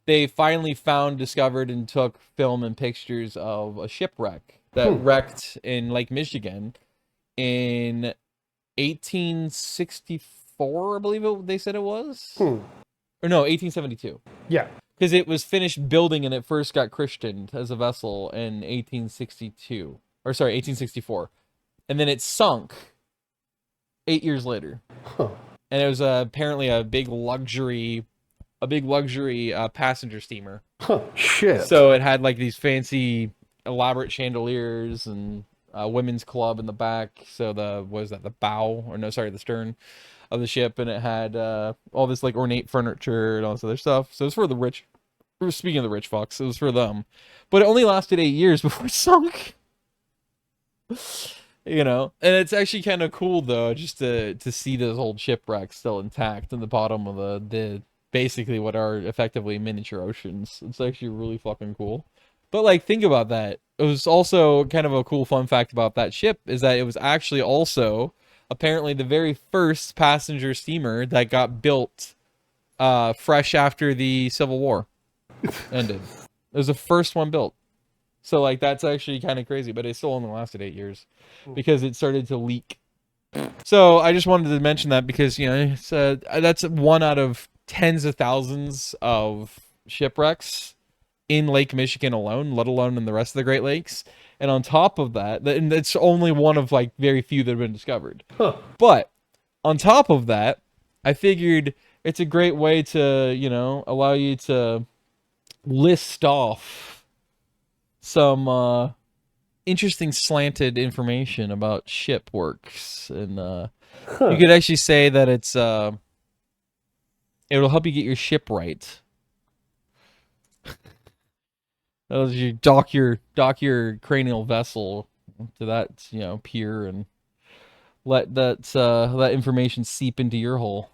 They finally discovered, and took film and pictures of a shipwreck that wrecked in Lake Michigan in 1864, I believe they said it was. Or no, 1872. Yeah. Because it was finished building and it first got christened as a vessel in 1862. Or sorry, 1864. And then it sunk 8 years later. Huh. And it was apparently a big luxury passenger steamer. Huh, shit. So it had like these fancy, elaborate chandeliers and a women's club in the back. So the stern of the ship, and it had all this like ornate furniture and all this other stuff. So it was for the rich. Speaking of the rich fucks, it was for them. But it only lasted 8 years before it sunk. You know, and it's actually kind of cool though, just to see this old shipwreck still intact in the bottom of the basically what are effectively miniature oceans. It's actually really fucking cool. But like, think about that. It was also kind of a cool fun fact about that ship is that it was actually also apparently the very first passenger steamer that got built fresh after the Civil War ended. It was the first one built. So like, that's actually kind of crazy, but it still only lasted 8 years because it started to leak. So I just wanted to mention that because, you know, it's, that's one out of tens of thousands of shipwrecks in Lake Michigan alone, let alone in the rest of the Great Lakes. And on top of that, and it's only one of like very few that have been discovered. Huh. But on top of that, I figured it's a great way to, you know, allow you to list off some interesting slanted information about ship works. And you could actually say that it's it'll help you get your ship right. As you dock your cranial vessel to that, you know, pier, and let that information seep into your hull.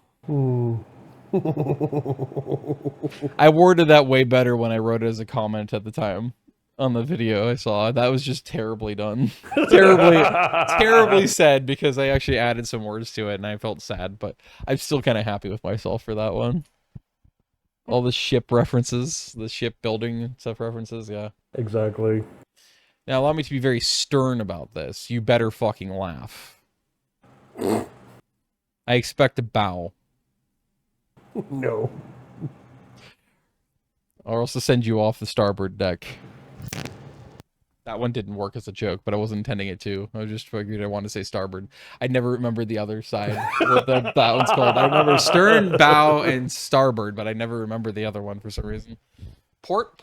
I worded that way better when I wrote it as a comment at the time on the video I saw. That was just terribly done. terribly said, because I actually added some words to it and I felt sad, but I'm still kind of happy with myself for that one. All the ship references, the ship building stuff references, yeah. Exactly. Now allow me to be very stern about this. You better fucking laugh. I expect a bow. No. Or else to send you off the starboard deck. That one didn't work as a joke, but I wasn't intending it to. I just figured I wanted to say starboard. I never remembered the other side, what that one's called. I remember stern, bow, and starboard, but I never remember the other one for some reason. Port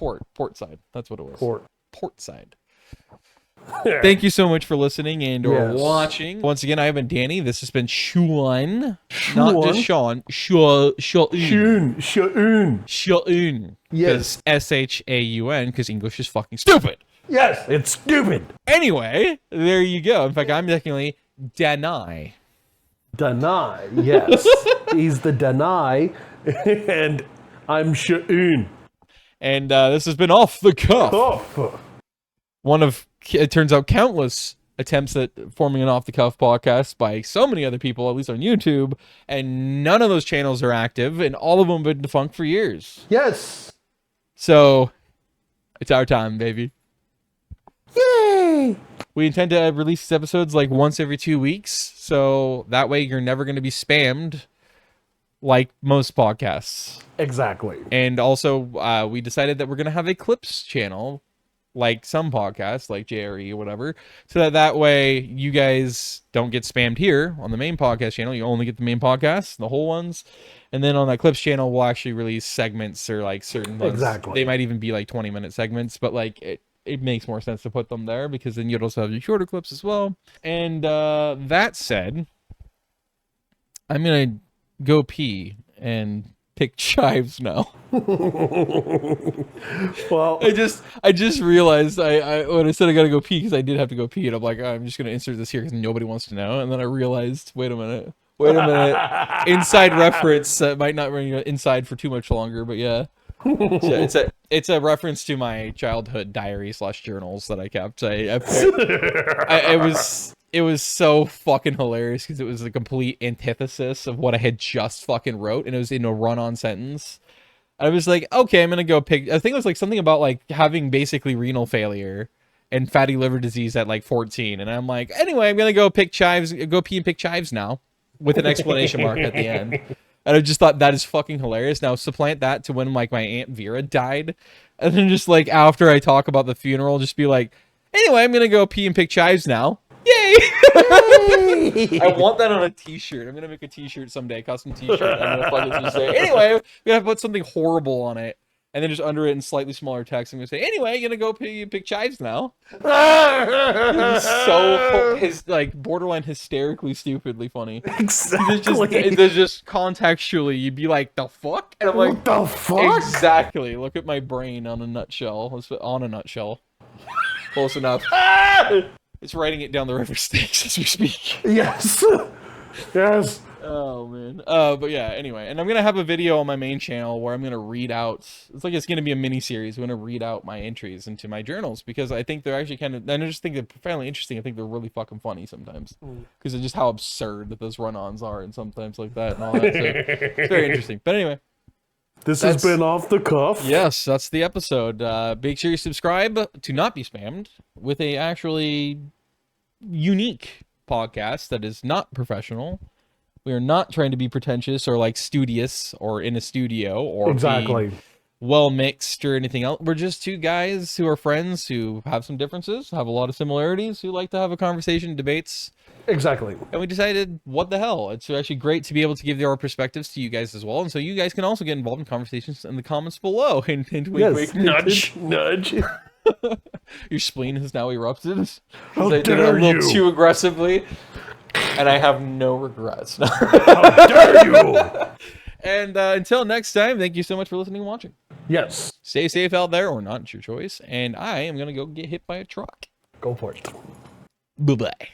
side. That's what it was. Port side. Thank you so much for listening and or watching. Once again, I have been Danny. This has been Shaun. Not just Shaun. Shaun. Yes. Because S-H-A-U-N, because English is fucking stupid. Yes, it's stupid. Anyway, there you go. In fact, I'm technically Danai. Danai, yes. He's the Danai, and I'm Shaun. And this has been Off the Cuff. One of, it turns out, countless attempts at forming an off-the-cuff podcast by so many other people, at least on YouTube, and none of those channels are active, and all of them have been defunct for years. Yes. So, it's our time, baby. Yay! We intend to release these episodes like once every 2 weeks, so that way you're never going to be spammed like most podcasts. Exactly. And also, we decided that we're going to have a clips channel, like some podcasts, like JRE or whatever, so that way you guys don't get spammed here on the main podcast channel. You only get the main podcast, the whole ones. And then on that clips channel, we'll actually release segments or like certain ones. Exactly. They might even be like 20-minute segments, but like it makes more sense to put them there because then you'd also have your shorter clips as well. And that said, I'm going to go pee and pick chives now. Well, I just realized I when I said I gotta go pee, because I did have to go pee, and I'm like, I'm just gonna insert this here because nobody wants to know. And then I realized, wait a minute, Wait a minute. Inside reference might not ring inside for too much longer, but yeah. It's a reference to my childhood diary / journals that I kept. It was so fucking hilarious because it was a complete antithesis of what I had just fucking wrote, and it was in a run-on sentence. I was like, okay, I'm gonna go pick. I think it was like something about like having basically renal failure and fatty liver disease at like 14, and I'm like, anyway, I'm gonna go pee and pick chives now, with an exclamation mark at the end. And I just thought that is fucking hilarious. Now supplant that to when like my Aunt Vera died, and then just like after I talk about the funeral, just be like, anyway, I'm gonna go pee and pick chives now. Yay! I want that on a t-shirt. I'm gonna make a t-shirt someday, custom t-shirt. I'm gonna fucking just say, anyway, we gotta put something horrible on it. And then just under it in slightly smaller text, I'm gonna say, anyway, you're gonna go pick chives now. His like borderline hysterically stupidly funny. Exactly. It's just contextually, you'd be like, the fuck? And I'm like, what the fuck? Exactly. Look at my brain on a nutshell. On a nutshell. Close enough. It's writing it down the river Styx as we speak. Yes. Yes. Oh man. But yeah, anyway, and I'm gonna have a video on my main channel where I'm gonna read out. It's gonna be a mini series. I'm gonna read out my entries into my journals because I think they're actually kind of. And I just think they're profoundly interesting. I think they're really fucking funny sometimes because of just how absurd that those run-ons are and sometimes like that and all that. So it's very interesting. But anyway. This has been Off the Cuff. Yes, that's the episode. Make sure you subscribe to not be spammed with a actually unique podcast that is not professional. We are not trying to be pretentious or like studious or in a studio or exactly well mixed or anything else. We're just two guys who are friends who have some differences, have a lot of similarities, who like to have a conversation, debates. Exactly. And we decided, what the hell? It's actually great to be able to give our perspectives to you guys as well. And so you guys can also get involved in conversations in the comments below. And wink, wink, nudge. Nudge. Your spleen has now erupted. How I did it a dare little you? too aggressively. And I have no regrets. How dare you? And until next time, thank you so much for listening and watching. Yes. Stay safe out there, or not, it's your choice. And I am going to go get hit by a truck. Go for it. Bye-bye.